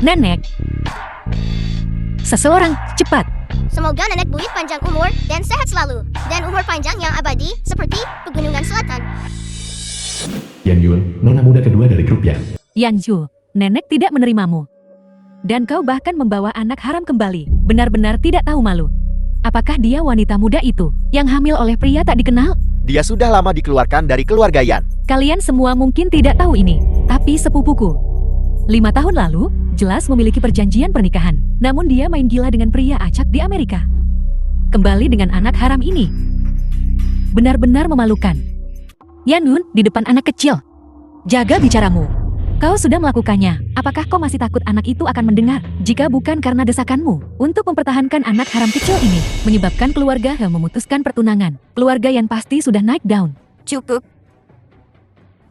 Nenek. Seseorang, cepat. Semoga nenek buyut panjang umur dan sehat selalu. Dan umur panjang yang abadi seperti pegunungan selatan. Yan Yun, nona muda kedua dari grup Yan. Yan Zhu, nenek tidak menerimamu. Dan kau bahkan membawa anak haram kembali. Benar-benar tidak tahu malu. Apakah dia wanita muda itu yang hamil oleh pria tak dikenal? Dia sudah lama dikeluarkan dari keluarga Yan. Kalian semua mungkin tidak tahu ini, tapi sepupuku 5 tahun lalu jelas memiliki perjanjian pernikahan. Namun dia main gila dengan pria acak di Amerika. Kembali dengan anak haram ini. Benar-benar memalukan. Yanun, di depan anak kecil. Jaga bicaramu. Kau sudah melakukannya. Apakah kau masih takut anak itu akan mendengar? Jika bukan karena desakanmu untuk mempertahankan anak haram kecil ini, menyebabkan keluarga He memutuskan pertunangan. Keluarga Yan pasti sudah naik daun. Cukup.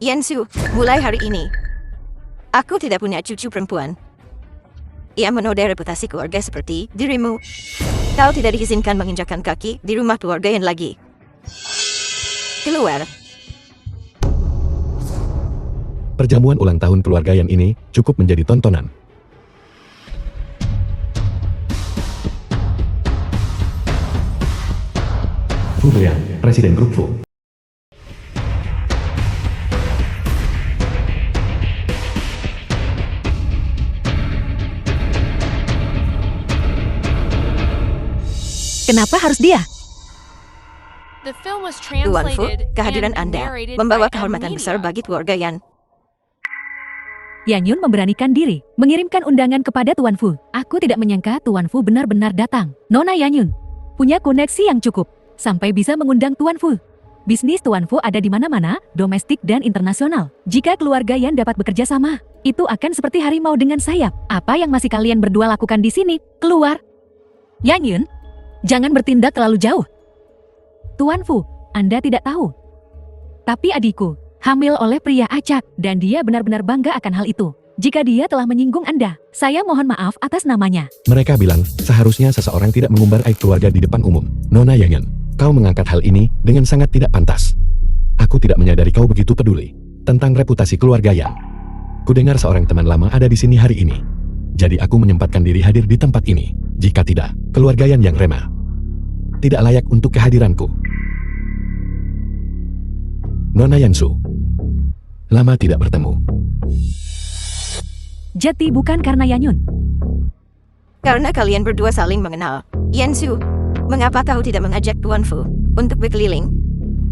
Yansu, mulai hari ini, aku tidak punya cucu perempuan. Ia menodai reputasi keluarga seperti dirimu. Kau tidak diizinkan menginjakkan kaki di rumah keluarga Yan lagi. Keluar. Perjamuan ulang tahun keluarga Yan ini cukup menjadi tontonan. Fu Beyan, Presiden Grup Fu. Kenapa harus dia? Tuan Fu, kehadiran Anda membawa kehormatan besar bagi keluarga Yan. Yan Yun memberanikan diri, mengirimkan undangan kepada Tuan Fu. Aku tidak menyangka Tuan Fu benar-benar datang. Nona Yan Yun punya koneksi yang cukup, sampai bisa mengundang Tuan Fu. Bisnis Tuan Fu ada di mana-mana, domestik dan internasional. Jika keluarga Yan dapat bekerja sama, itu akan seperti harimau dengan sayap. Apa yang masih kalian berdua lakukan di sini? Keluar! Yan Yun, jangan bertindak terlalu jauh. Tuan Fu, Anda tidak tahu. Tapi adikku hamil oleh pria acak, dan dia benar-benar bangga akan hal itu. Jika dia telah menyinggung Anda, saya mohon maaf atas namanya. Mereka bilang, seharusnya seseorang tidak mengumbar aib keluarga di depan umum. Nona Yan Yun, kau mengangkat hal ini dengan sangat tidak pantas. Aku tidak menyadari kau begitu peduli tentang reputasi keluarga Yan. Kudengar seorang teman lama ada di sini hari ini. Jadi aku menyempatkan diri hadir di tempat ini. Jika tidak, keluarga Yan yang remeh tidak layak untuk kehadiranku. Nona Yansu, lama tidak bertemu. Jadi bukan karena Yan Yun. Karena kalian berdua saling mengenal. Yansu, mengapa kau tidak mengajak Tuan Fu untuk berkeliling?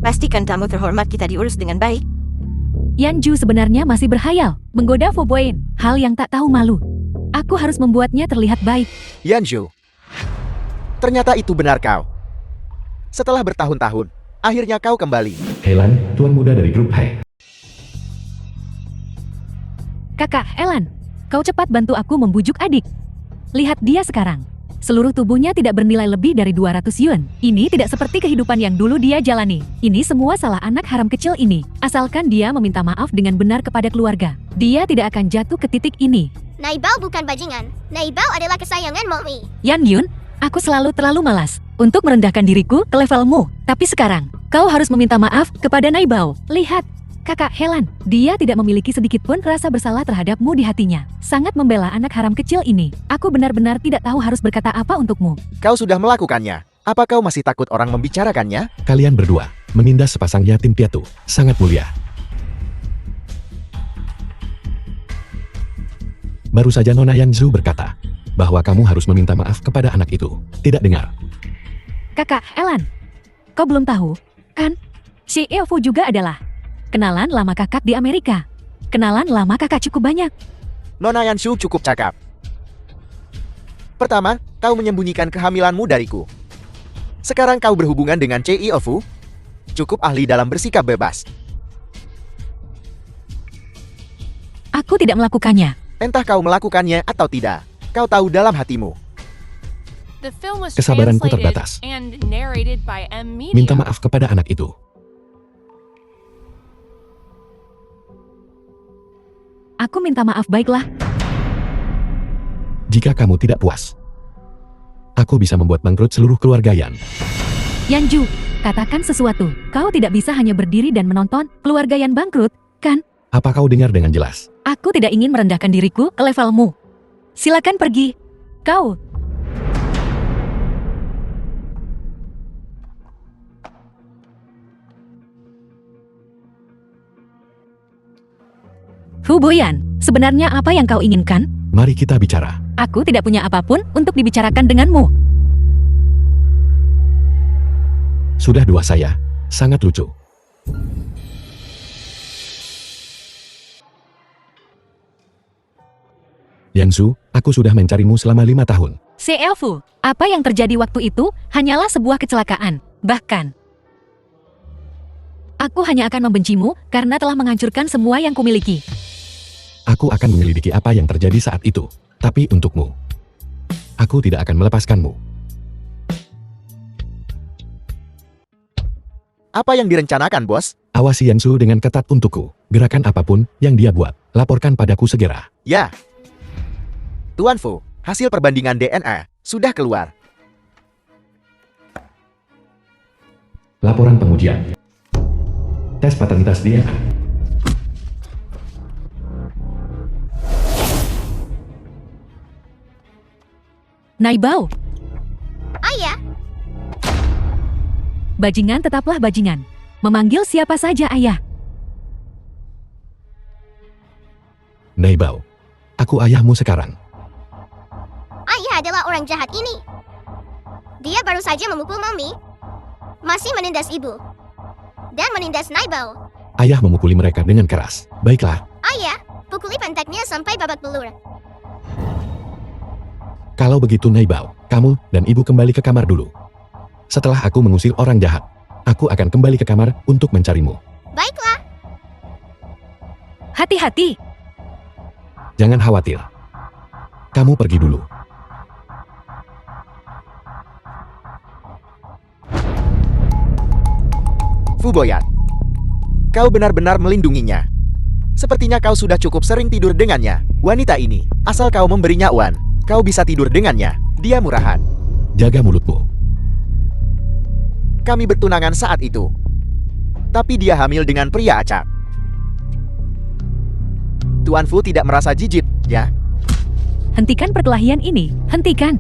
Pastikan tamu terhormat kita diurus dengan baik. Yan Ju sebenarnya masih berhayal menggoda Fu Boyin, hal yang tak tahu malu. Aku harus membuatnya terlihat baik. Yanju, ternyata itu benar kau. Setelah bertahun-tahun, akhirnya kau kembali. Elan, tuan muda dari grup Hai. Kakak, Elan, kau cepat bantu aku membujuk adik. Lihat dia sekarang. Seluruh tubuhnya tidak bernilai lebih dari 200 yuan. Ini tidak seperti kehidupan yang dulu dia jalani. Ini semua salah anak haram kecil ini. Asalkan dia meminta maaf dengan benar kepada keluarga, dia tidak akan jatuh ke titik ini. Naibao bukan bajingan. Naibao adalah kesayangan Mommy. Yan Yun, aku selalu terlalu malas untuk merendahkan diriku ke levelmu. Tapi sekarang, kau harus meminta maaf kepada Naibao. Lihat, kakak Helan, dia tidak memiliki sedikit pun rasa bersalah terhadapmu di hatinya. Sangat membela anak haram kecil ini. Aku benar-benar tidak tahu harus berkata apa untukmu. Kau sudah melakukannya. Apa kau masih takut orang membicarakannya? Kalian berdua menindas sepasang yatim piatu, sangat mulia. Baru saja Nona Yanzu berkata bahwa kamu harus meminta maaf kepada anak itu. Tidak dengar. Kakak Elan, kau belum tahu, kan? Si Eofu juga adalah kenalan lama kakak di Amerika. Kenalan lama kakak cukup banyak. Nona Yansu cukup cakap. Pertama, kau menyembunyikan kehamilanmu dariku. Sekarang kau berhubungan dengan Cei Ofu. Cukup ahli dalam bersikap bebas. Aku tidak melakukannya. Entah kau melakukannya atau tidak, kau tahu dalam hatimu. Kesabaranku terbatas. Minta maaf kepada anak itu. Aku minta maaf, baiklah. Jika kamu tidak puas, aku bisa membuat bangkrut seluruh keluarga Yan. Yanju, katakan sesuatu. Kau tidak bisa hanya berdiri dan menonton keluarga Yan bangkrut, kan? Apa kau dengar dengan jelas? Aku tidak ingin merendahkan diriku ke levelmu. Silakan pergi. Kau. Fu Boyan, sebenarnya apa yang kau inginkan? Mari kita bicara. Aku tidak punya apapun untuk dibicarakan denganmu. Sudah dua saya. Sangat lucu. Yansu, aku sudah mencarimu selama 5 tahun. Fu, apa yang terjadi waktu itu hanyalah sebuah kecelakaan. Bahkan, aku hanya akan membencimu karena telah menghancurkan semua yang kumiliki. Aku akan menyelidiki apa yang terjadi saat itu. Tapi untukmu, aku tidak akan melepaskanmu. Apa yang direncanakan, bos? Awasi Yansu dengan ketat untukku. Gerakan apapun yang dia buat, laporkan padaku segera. Ya. Tuan Fu, hasil perbandingan DNA sudah keluar. Laporan pengujian. Tes paternitas DNA. Naibao, Ayah, bajingan tetaplah bajingan. Memanggil siapa saja ayah. Naibao, aku ayahmu sekarang. ayah adalah orang jahat ini. Dia baru saja memukul Mommy, masih menindas ibu, dan menindas Naibao. Ayah memukuli mereka dengan keras. Baiklah, Ayah, pukuli pantatnya sampai babak belur. kalau begitu Naibao, kamu dan ibu kembali ke kamar dulu. Setelah aku mengusir orang jahat, aku akan kembali ke kamar untuk mencarimu. Baiklah, Hati-hati. Jangan khawatir. Kamu pergi dulu. Fu Boyan, kau benar-benar melindunginya. Sepertinya kau sudah cukup sering tidur dengannya. Wanita ini, asal kau memberinya uang, kau bisa tidur dengannya. Dia murahan. Jaga mulutmu. Kami bertunangan saat itu. Tapi dia hamil dengan pria acak. Tuan Fu tidak merasa jijik, ya? Hentikan perkelahian ini. Hentikan.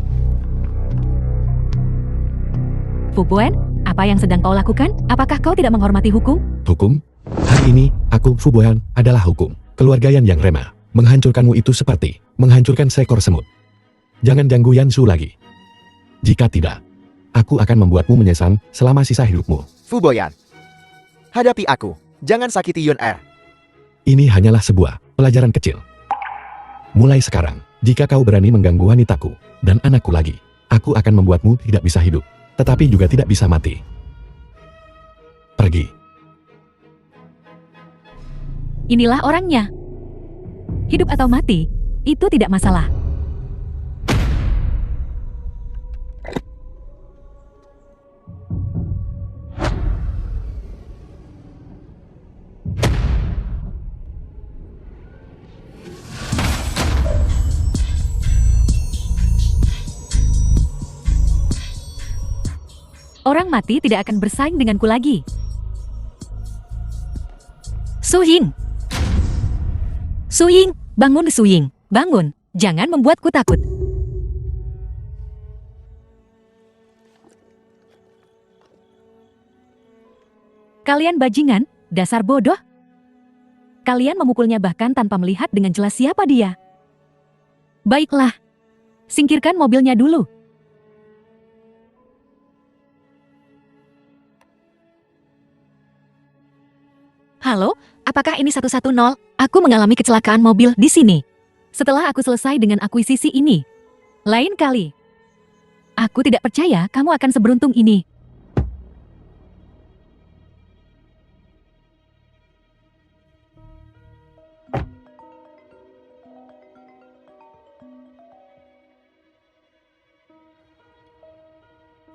Fu Boyan, apa yang sedang kau lakukan? Apakah kau tidak menghormati hukum? Hukum? Hari ini, aku Fu Boyan adalah hukum. Keluarga yang remeh. Menghancurkanmu itu seperti menghancurkan seekor semut. Jangan ganggu Yansu lagi. Jika tidak, aku akan membuatmu menyesal selama sisa hidupmu. Fu Boyan, hadapi aku. Jangan sakiti Yun Er. Ini hanyalah sebuah pelajaran kecil. Mulai sekarang, jika kau berani mengganggu wanitaku dan anakku lagi, aku akan membuatmu tidak bisa hidup, tetapi juga tidak bisa mati. Pergi. Inilah orangnya. Hidup atau mati, itu tidak masalah. Orang mati tidak akan bersaing denganku lagi. Su Ying! Su Ying, bangun Su Ying, bangun. Jangan membuatku takut. Kalian bajingan, dasar bodoh. Kalian memukulnya bahkan tanpa melihat dengan jelas siapa dia. Baiklah, singkirkan mobilnya dulu. Halo, apakah ini 110? Aku mengalami kecelakaan mobil di sini. Setelah aku selesai dengan akuisisi ini. Lain kali. Aku tidak percaya kamu akan seberuntung ini.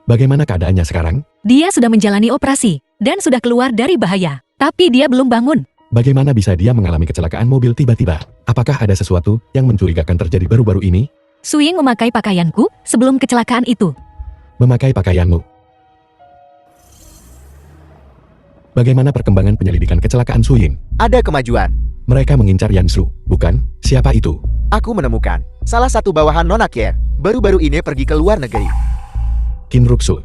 Bagaimana keadaannya sekarang? Dia sudah menjalani operasi dan sudah keluar dari bahaya. Tapi dia belum bangun. Bagaimana bisa dia mengalami kecelakaan mobil tiba-tiba? Apakah ada sesuatu yang mencurigakan terjadi baru-baru ini? Su Ying memakai pakaianku sebelum kecelakaan itu. Memakai pakaianmu. Bagaimana perkembangan penyelidikan kecelakaan Su Ying? Ada kemajuan. Mereka mengincar Yansu, bukan? Siapa itu? Aku menemukan Salah satu bawahan Nona Kier, baru-baru ini pergi ke luar negeri. Qin Ruxu.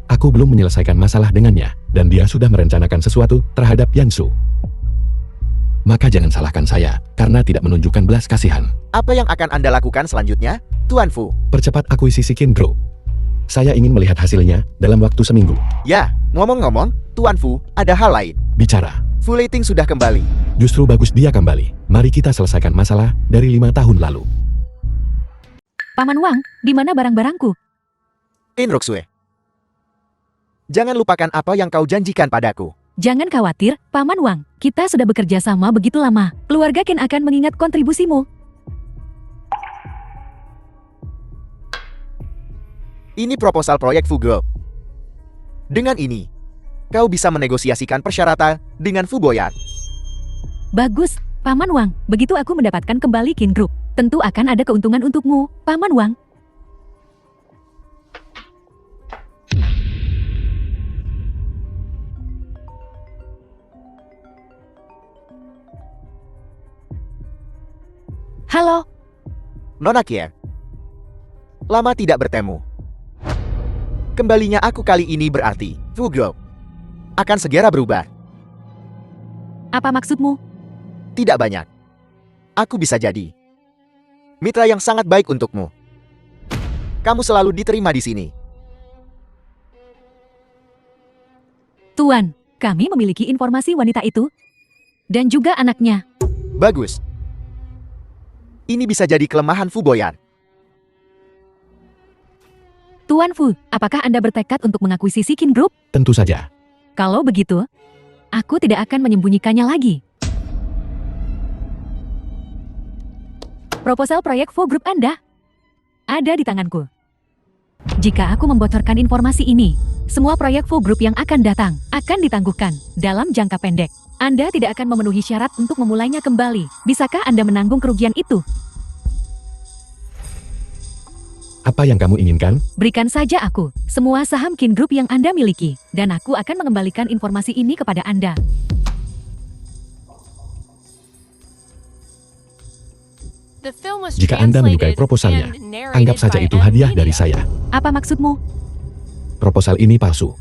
Aku belum menyelesaikan masalah dengannya, dan dia sudah merencanakan sesuatu terhadap Yansu. Maka jangan salahkan saya, karena tidak menunjukkan belas kasihan. Apa yang akan Anda lakukan selanjutnya, Tuan Fu? Percepat akuisisi Qin Group. Saya ingin melihat hasilnya dalam waktu seminggu. Ya, ngomong-ngomong, Tuan Fu, ada hal lain. Bicara. Fu Leiting sudah kembali. Justru bagus dia kembali. Mari kita selesaikan masalah dari 5 tahun lalu. Paman Wang, di mana barang-barangku? Qin Ruxue. Jangan lupakan apa yang kau janjikan padaku. Jangan khawatir, Paman Wang. Kita sudah bekerja sama begitu lama. Keluarga Qin akan mengingat kontribusimu. Ini proposal proyek Fu Group. Dengan ini, kau bisa menegosiasikan persyaratan dengan Fu Boyan. Bagus, Paman Wang. Begitu aku mendapatkan kembali Qin Group, tentu akan ada keuntungan untukmu, Paman Wang. Halo, Nona Kier. Lama tidak bertemu. Kembalinya aku kali ini berarti Fu Group akan segera berubah. apa maksudmu? Tidak banyak. Aku bisa jadi mitra yang sangat baik untukmu. Kamu selalu diterima di sini. Tuan, kami memiliki informasi wanita itu dan juga anaknya. Bagus. Ini bisa jadi kelemahan Fu Boyan. Tuan Fu, apakah Anda bertekad untuk mengakuisisi Qin Group? Tentu saja. Kalau begitu, aku tidak akan menyembunyikannya lagi. Proposal proyek Fu Group Anda ada di tanganku. Jika aku membocorkan informasi ini, semua proyek Fu Group yang akan datang akan ditangguhkan dalam jangka pendek. Anda tidak akan memenuhi syarat untuk memulainya kembali. Bisakah Anda menanggung kerugian itu? Apa yang kamu inginkan? Berikan saja aku semua saham Qin Group yang Anda miliki, dan aku akan mengembalikan informasi ini kepada Anda. Jika Anda menyukai proposalnya, anggap saja itu hadiah dari saya. Apa maksudmu? Proposal ini palsu.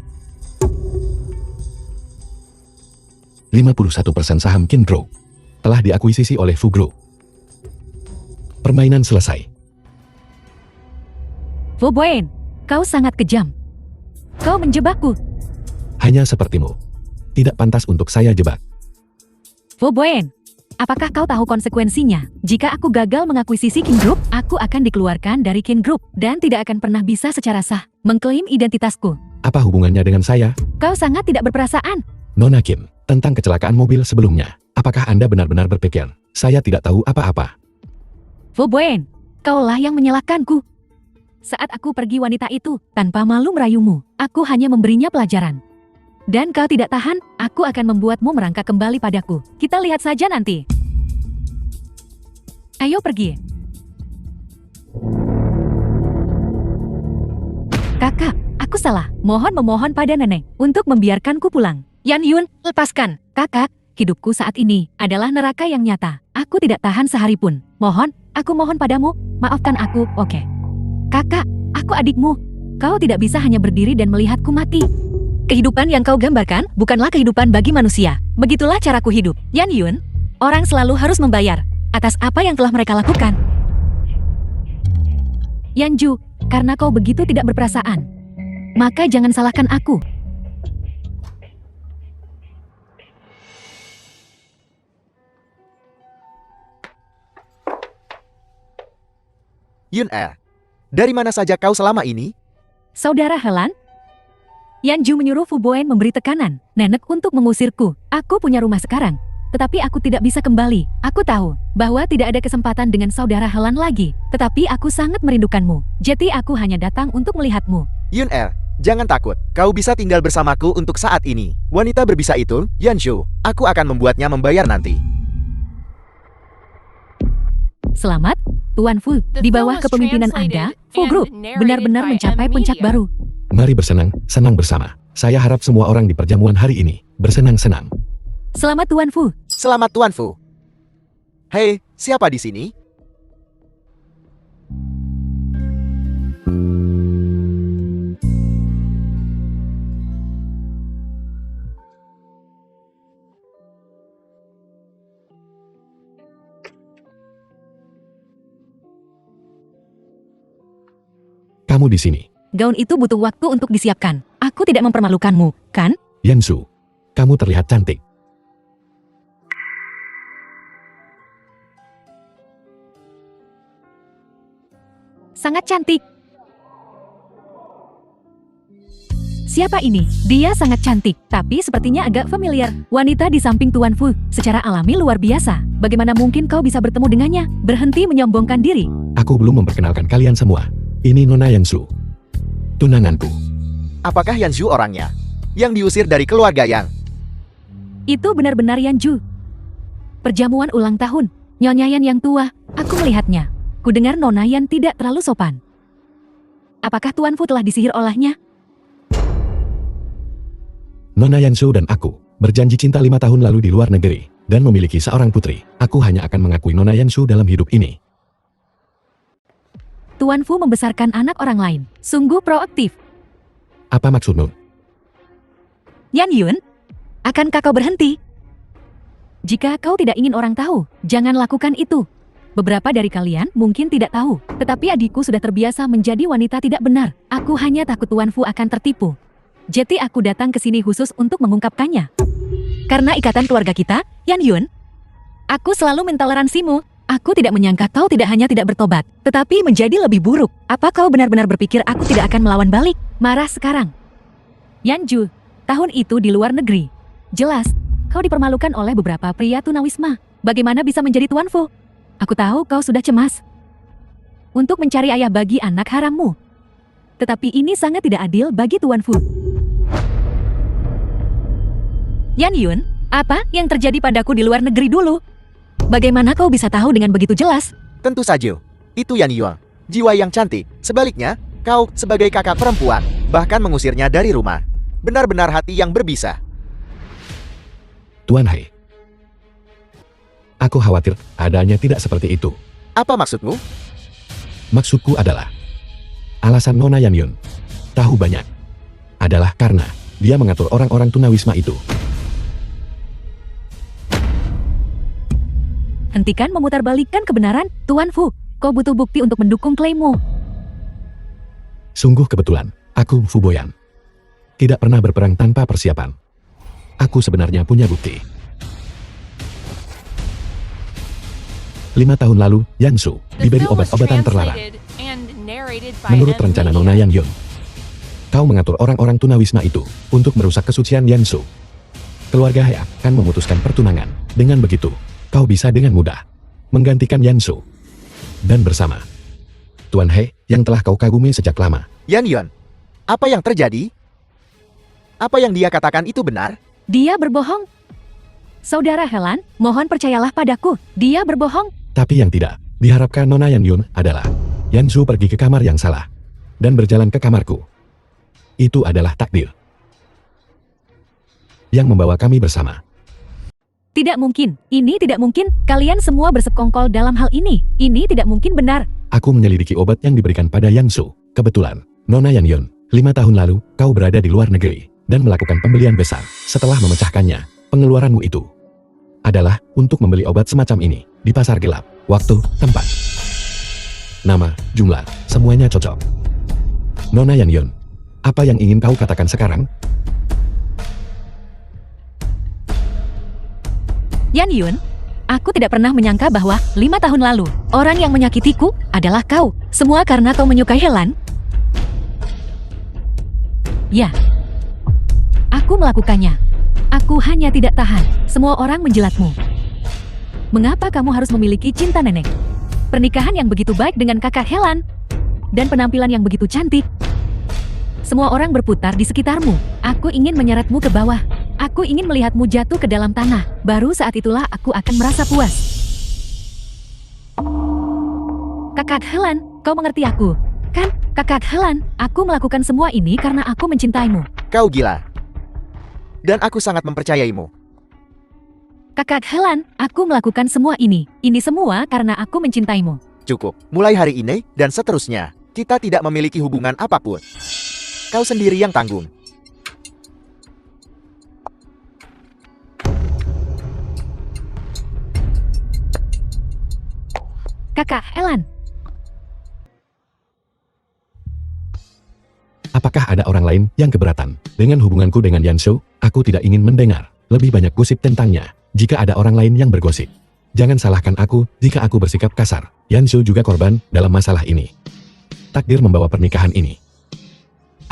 51% saham Qin Group telah diakuisisi oleh Fu Group. Permainan selesai. Fu Boyan, kau sangat kejam. Kau menjebakku. Hanya sepertimu. Tidak pantas untuk saya jebak. Fu Boyan, apakah kau tahu konsekuensinya? Jika aku gagal mengakuisisi Qin Group, aku akan dikeluarkan dari Qin Group dan tidak akan pernah bisa secara sah mengklaim identitasku. Apa hubungannya dengan saya? Kau sangat tidak berperasaan. Nona Kim, tentang kecelakaan mobil sebelumnya. Apakah Anda benar-benar berpikir saya tidak tahu apa-apa? Fu Boyan, kaulah yang menyalahkanku. Saat aku pergi wanita itu, tanpa malu merayumu, aku hanya memberinya pelajaran. Dan kau tidak tahan, aku akan membuatmu merangkak kembali padaku. Kita lihat saja nanti. Ayo pergi. Kakak, aku salah. Mohon memohon pada nenek untuk membiarkanku pulang. Yan Yun, lepaskan. Kakak, hidupku saat ini adalah neraka yang nyata. Aku tidak tahan sehari pun. Mohon, aku mohon padamu, maafkan aku, oke? Kakak, aku adikmu. Kau tidak bisa hanya berdiri dan melihatku mati. Kehidupan yang kau gambarkan bukanlah kehidupan bagi manusia. Begitulah caraku hidup. Yan Yun, orang selalu harus membayar atas apa yang telah mereka lakukan. Yan Ju, karena kau begitu tidak berperasaan, maka jangan salahkan aku. Yun Er, dari mana saja kau selama ini? Saudara Helan, Yan Ju menyuruh Fu Boyan memberi tekanan nenek untuk mengusirku. Aku punya rumah sekarang, tetapi aku tidak bisa kembali. Aku tahu bahwa tidak ada kesempatan dengan saudara Helan lagi, tetapi aku sangat merindukanmu. Jadi aku hanya datang untuk melihatmu. Yun Er, jangan takut. Kau bisa tinggal bersamaku untuk saat ini. Wanita berbisa itu, Yan Shu, aku akan membuatnya membayar nanti. Selamat, Tuan Fu. Di bawah kepemimpinan Anda, Fu Group benar-benar mencapai puncak baru. Mari senang bersama. Saya harap semua orang di perjamuan hari ini bersenang-senang. Selamat Tuan Fu. Selamat Tuan Fu. Hei, siapa di sini? kamu di sini. Gaun itu butuh waktu untuk disiapkan. Aku tidak mempermalukanmu, kan? Yansu, kamu terlihat cantik. Sangat cantik. Siapa ini? Dia sangat cantik, tapi sepertinya agak familiar. Wanita di samping Tuan Fu, secara alami luar biasa. Bagaimana mungkin kau bisa bertemu dengannya? Berhenti menyombongkan diri. Aku belum memperkenalkan kalian semua. Ini Nona Yansu, tunanganku. Apakah Yanzu orangnya? Yang diusir dari keluarga Yang? Itu benar-benar Yanju. Perjamuan ulang tahun. Nyonya Yan yang tua, aku melihatnya. Kudengar Nona Yan tidak terlalu sopan. Apakah Tuan Fu telah disihir olehnya? Nona Yansu dan aku berjanji cinta 5 tahun lalu di luar negeri dan memiliki seorang putri. Aku hanya akan mengakui Nona Yansu dalam hidup ini. Tuan Fu membesarkan anak orang lain. Sungguh proaktif. Apa maksudmu? Yan Yun, akankah kau berhenti? Jika kau tidak ingin orang tahu, jangan lakukan itu. Beberapa dari kalian mungkin tidak tahu, tetapi adikku sudah terbiasa menjadi wanita tidak benar. Aku hanya takut Tuan Fu akan tertipu. Jadi aku datang ke sini khusus untuk mengungkapkannya. Karena ikatan keluarga kita, Yan Yun, aku selalu mentoleransimu. Aku tidak menyangka kau tidak hanya tidak bertobat, tetapi menjadi lebih buruk. Apa kau benar-benar berpikir aku tidak akan melawan balik? Marah sekarang. Yanju, tahun itu di luar negeri. Jelas, kau dipermalukan oleh beberapa pria tunawisma. Bagaimana bisa menjadi Tuan Fu? Aku tahu kau sudah cemas untuk mencari ayah bagi anak harammu. Tetapi ini sangat tidak adil bagi Tuan Fu. Yan Yun, apa yang terjadi padaku di luar negeri dulu? Bagaimana kau bisa tahu dengan begitu jelas? Tentu saja, itu Yan Yuan, jiwa yang cantik. Sebaliknya, kau sebagai kakak perempuan, bahkan mengusirnya dari rumah. Benar-benar hati yang berbisa. Tuan Hei, aku khawatir adanya tidak seperti itu. Apa maksudmu? Maksudku adalah, alasan Nona Yan Yun tahu banyak adalah karena dia mengatur orang-orang tunawisma itu. Hentikan memutarbalikkan kebenaran, Tuan Fu. Kau butuh bukti untuk mendukung klaimmu. Sungguh kebetulan, aku Fu Boyan. Tidak pernah berperang tanpa persiapan. Aku sebenarnya punya bukti. 5 tahun lalu, Yansu diberi obat-obatan terlarang. Menurut rencana Nona Yan Yun, kau mengatur orang-orang tunawisma itu untuk merusak kesucian Yansu. Keluarga He akan memutuskan pertunangan. Dengan begitu, kau bisa dengan mudah menggantikan Yansu. Dan bersama Tuan He yang telah kau kagumi sejak lama. Yan Yuan, apa yang terjadi? Apa yang dia katakan itu benar? Dia berbohong. Saudara Helan, mohon percayalah padaku. Dia berbohong. Tapi yang tidak diharapkan Nona Yan Yun adalah Yansu pergi ke kamar yang salah dan berjalan ke kamarku. Itu adalah takdir yang membawa kami bersama. Tidak mungkin. Ini tidak mungkin. Kalian semua bersekongkol dalam hal ini. Ini tidak mungkin benar. Aku menyelidiki obat yang diberikan pada Yansu. Kebetulan, Nona Yan Yun, 5 tahun lalu, kau berada di luar negeri dan melakukan pembelian besar. Setelah memecahkannya, pengeluaranmu itu adalah untuk membeli obat semacam ini di pasar gelap. Waktu, tempat, nama, jumlah, semuanya cocok. Nona Yan Yun, apa yang ingin kau katakan sekarang? Yan Yun, aku tidak pernah menyangka bahwa 5 tahun lalu, orang yang menyakitiku adalah kau. Semua karena kau menyukai Helan. Ya, aku melakukannya. Aku hanya tidak tahan. Semua orang menjilatmu. Mengapa kamu harus memiliki cinta nenek? Pernikahan yang begitu baik dengan kakak Helan. Dan penampilan yang begitu cantik. Semua orang berputar di sekitarmu. Aku ingin menyeretmu ke bawah. Aku ingin melihatmu jatuh ke dalam tanah. Baru saat itulah aku akan merasa puas. Kakak Helan, kau mengerti aku, kan? Kakak Helan, aku melakukan semua ini karena aku mencintaimu. Kau gila. Dan aku sangat mempercayaimu. Kakak Helan, aku melakukan semua ini. Ini semua karena aku mencintaimu. Cukup. Mulai hari ini dan seterusnya, kita tidak memiliki hubungan apapun. Kau sendiri yang tanggung. Kakak Helan. Apakah ada orang lain yang keberatan dengan hubunganku dengan Yansu? Aku tidak ingin mendengar lebih banyak gosip tentangnya. Jika ada orang lain yang bergosip, jangan salahkan aku jika aku bersikap kasar. Yansu juga korban dalam masalah ini. Takdir membawa pernikahan ini.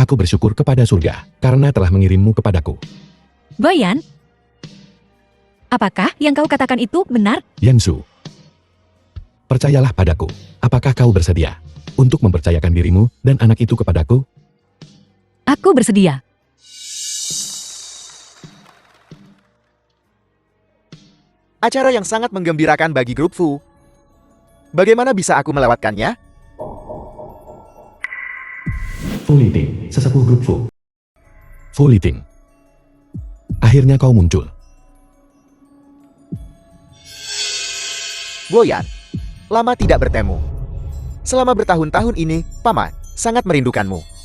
Aku bersyukur kepada surga karena telah mengirimmu kepadaku. Boyan, apakah yang kau katakan itu benar? Yansu, percayalah padaku. Apakah kau bersedia untuk mempercayakan dirimu dan anak itu kepadaku? Aku bersedia. Acara yang sangat menggembirakan bagi grup Fu. Bagaimana bisa aku melewatkannya? Fu Liting, sesepuh grup Fu. Fu Liting. Akhirnya kau muncul. Boyan, lama tidak bertemu. Selama bertahun-tahun ini, Paman sangat merindukanmu.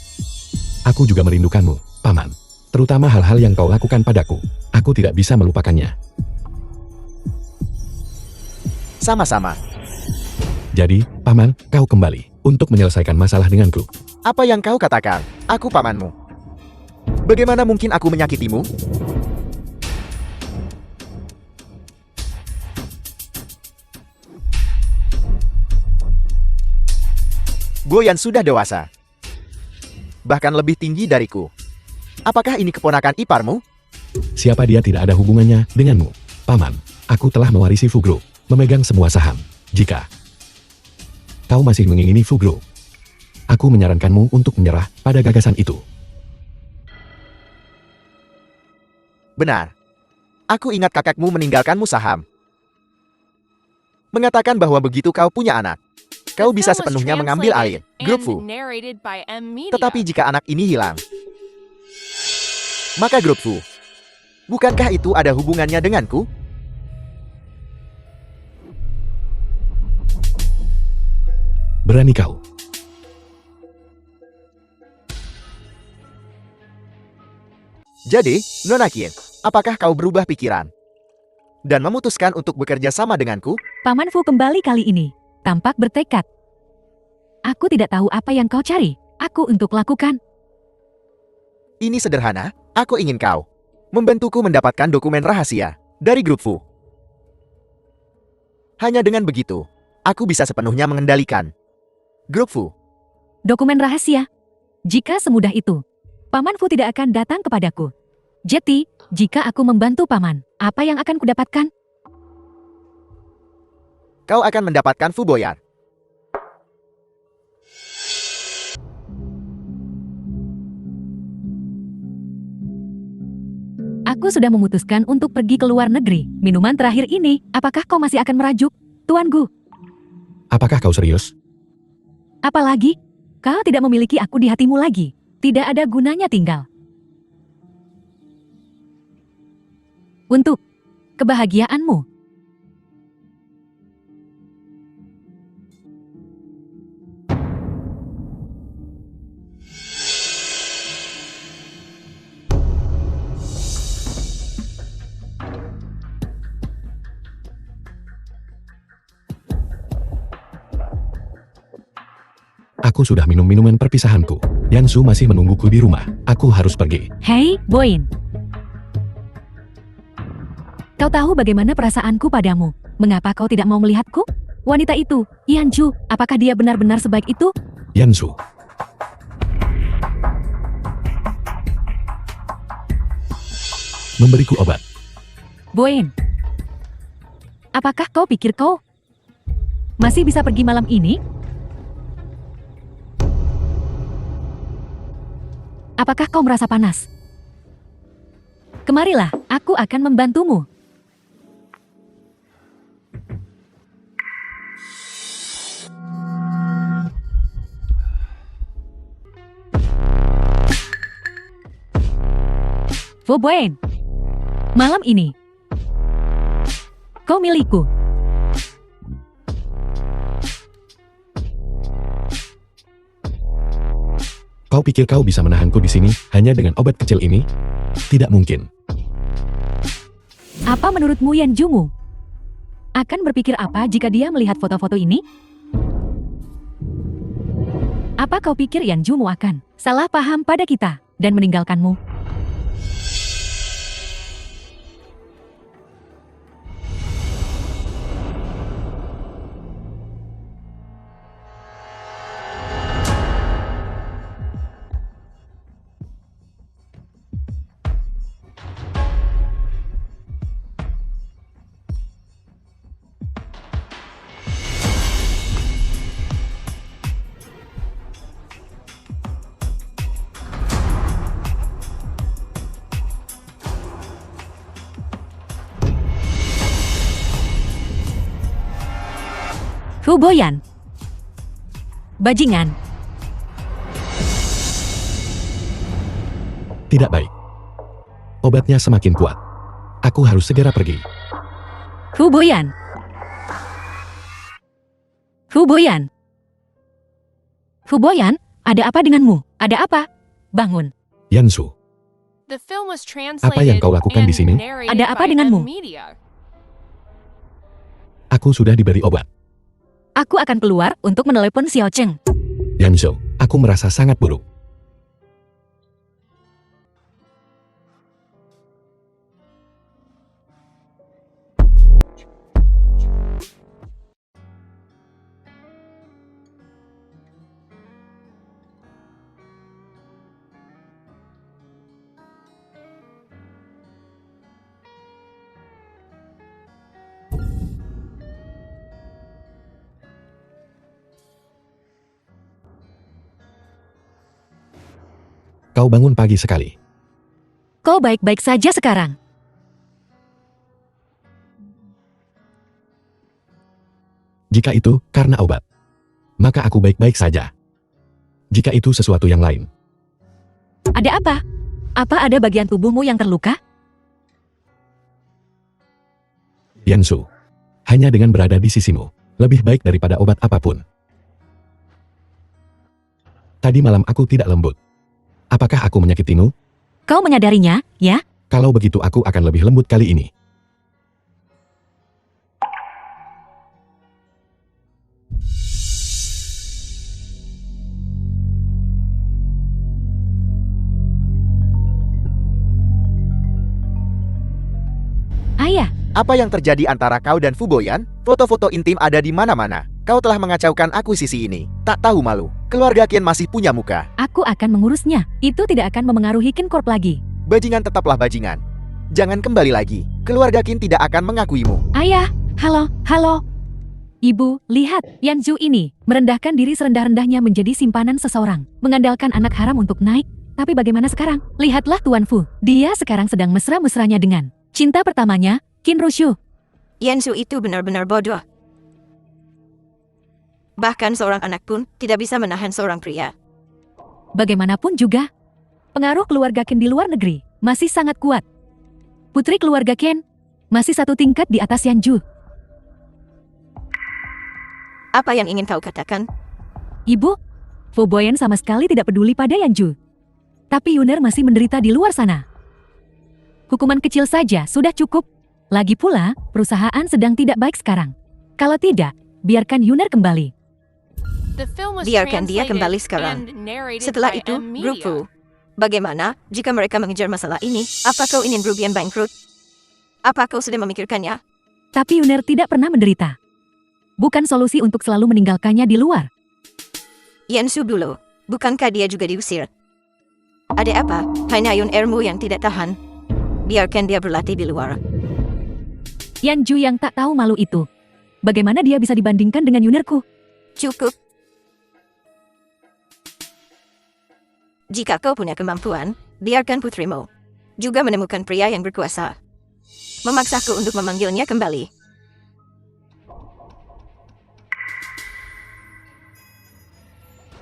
Aku juga merindukanmu, Paman. Terutama hal-hal yang kau lakukan padaku. Aku tidak bisa melupakannya. Sama-sama. Jadi, Paman, kau kembali untuk menyelesaikan masalah denganku. Apa yang kau katakan? Aku pamanmu. Bagaimana mungkin aku menyakitimu? Boyan sudah dewasa. Bahkan lebih tinggi dariku. Apakah ini keponakan iparmu? Siapa dia tidak ada hubungannya denganmu. Paman, aku telah mewarisi Fugro, memegang semua saham. Jika kau masih mengingini Fugro, aku menyarankanmu untuk menyerah pada gagasan itu. Benar. Aku ingat kakakmu meninggalkanmu saham. Mengatakan bahwa begitu kau punya anak, kau bisa sepenuhnya mengambil alih grup Fu. Tetapi jika anak ini hilang, maka grup Fu, bukankah itu ada hubungannya denganku? Berani kau. Jadi, Nona Qin, apakah kau berubah pikiran dan memutuskan untuk bekerja sama denganku? Paman Fu kembali kali ini, tampak bertekad. Aku tidak tahu apa yang kau cari, aku untuk lakukan. Ini sederhana, aku ingin kau membantuku mendapatkan dokumen rahasia dari grup Fu. Hanya dengan begitu, aku bisa sepenuhnya mengendalikan grup Fu. Dokumen rahasia. Jika semudah itu, Paman Fu tidak akan datang kepadaku. Jadi, jika aku membantu Paman, apa yang akan kudapatkan? Kau akan mendapatkan Fu Boyan. Aku sudah memutuskan untuk pergi ke luar negeri. Minuman terakhir ini, apakah kau masih akan merajuk, Tuan Gu? Apakah kau serius? Apalagi, kau tidak memiliki aku di hatimu lagi. Tidak ada gunanya tinggal. Untuk kebahagiaanmu. Aku sudah minum minuman perpisahanku. Yansu masih menungguku di rumah. Aku harus pergi. Hei, Boyin. Kau tahu bagaimana perasaanku padamu? Mengapa kau tidak mau melihatku? Wanita itu, Yanju, apakah dia benar-benar sebaik itu? Yansu. Memberiku obat. Boyin. Apakah kau pikir kau masih bisa pergi malam ini? Apakah kau merasa panas? Kemarilah, aku akan membantumu. Fu Boyan, malam ini kau milikku. Kau pikir kau bisa menahanku di sini hanya dengan obat kecil ini? Tidak mungkin. Apa menurutmu Yanjumu? Akan berpikir apa jika dia melihat foto-foto ini? Apa kau pikir Yan Ju akan salah paham pada kita dan meninggalkanmu? Fu Boyan. Bajingan. Tidak baik. Obatnya semakin kuat. Aku harus segera pergi. Fu Boyan. Fu Boyan. Fu Boyan, ada apa denganmu? Ada apa? Bangun. Yansu, Apa yang kau lakukan di sini? Ada apa denganmu? aku sudah diberi obat. Aku akan keluar untuk menelepon Xiao Cheng. Yansu, aku merasa sangat buruk. Kau bangun pagi sekali. Kau baik-baik saja sekarang. Jika itu karena obat, maka aku baik-baik saja. Jika itu sesuatu yang lain, Ada apa? Apa ada bagian tubuhmu yang terluka? Yansu, hanya dengan berada di sisimu, lebih baik daripada obat apapun. Tadi malam aku tidak lembut. Apakah aku menyakitimu? Kau menyadarinya, ya? Kalau begitu aku akan lebih lembut kali ini. Ayah, Apa yang terjadi antara kau dan Fu Boyan? Foto-foto intim ada di mana-mana. Kau telah mengacaukan akuisisi ini. Tak tahu malu. Keluarga Qian masih punya muka. aku akan mengurusnya. Itu tidak akan memengaruhi Kin Corp lagi. Bajingan tetaplah bajingan. Jangan kembali lagi. Keluarga Qin tidak akan mengakuimu. Ayah, halo. Ibu, lihat, Yan Ju ini merendahkan diri serendah-rendahnya menjadi simpanan seseorang. Mengandalkan anak haram untuk naik. Tapi bagaimana sekarang? Lihatlah Tuan Fu. Dia sekarang sedang mesra-mesranya dengan cinta pertamanya, Qin Rushu. Yansu itu benar-benar bodoh. Bahkan seorang anak pun tidak bisa menahan seorang pria. Bagaimanapun juga, pengaruh keluarga Qin di luar negeri masih sangat kuat. Putri keluarga Qin masih satu tingkat di atas Yan Ju. Apa yang ingin kau katakan? Ibu, Fu Boyan sama sekali tidak peduli pada Yan Ju. Tapi Yuner masih menderita di luar sana. Hukuman kecil saja sudah cukup. Lagi pula, perusahaan sedang tidak baik sekarang. Kalau tidak, biarkan Yuner kembali. Biarkan dia kembali sekarang. Setelah itu, grup Fu. Bagaimana jika mereka mengejar masalah ini? Apa kau ingin Rubian bangkrut? Apa kau sudah memikirkannya? Tapi Yuner tidak pernah menderita. Bukan solusi untuk selalu meninggalkannya di luar. Yansu dulu. Bukankah dia juga diusir? Ada apa? Hanya Yun Ermu yang tidak tahan. Biarkan dia berlatih di luar. Yan Ju yang tak tahu malu itu. Bagaimana dia bisa dibandingkan dengan Yunerku? Cukup. Jika kau punya kemampuan, biarkan putrimu juga menemukan pria yang berkuasa. Memaksaku untuk memanggilnya kembali.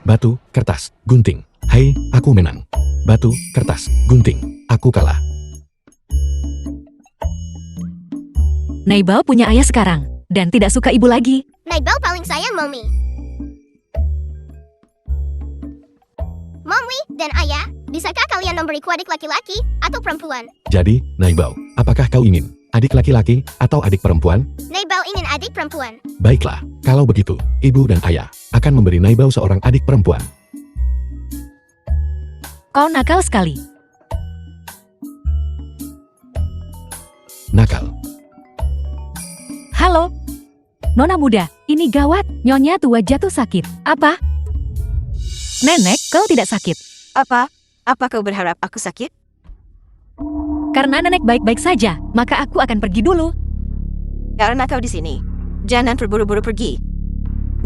Batu, kertas, gunting. Hai, aku menang. Batu, kertas, gunting. Aku kalah. Naibao punya ayah sekarang, dan tidak suka ibu lagi. Naibao paling sayang Mommy. Mommy dan Ayah, bisakah kalian memberiku adik laki-laki atau perempuan? Jadi, Naibao, apakah kau ingin adik laki-laki atau adik perempuan? Naibao ingin adik perempuan. Baiklah, kalau begitu, ibu dan ayah akan memberi Naibao seorang adik perempuan. Kau nakal sekali. Nakal. Halo? Nona muda, ini gawat. Nyonya tua jatuh sakit. Apa? Nenek, kau tidak sakit. Apa? Apa kau berharap aku sakit? Karena nenek baik-baik saja, maka aku akan pergi dulu. Karena kau di sini. Jangan terburu-buru pergi.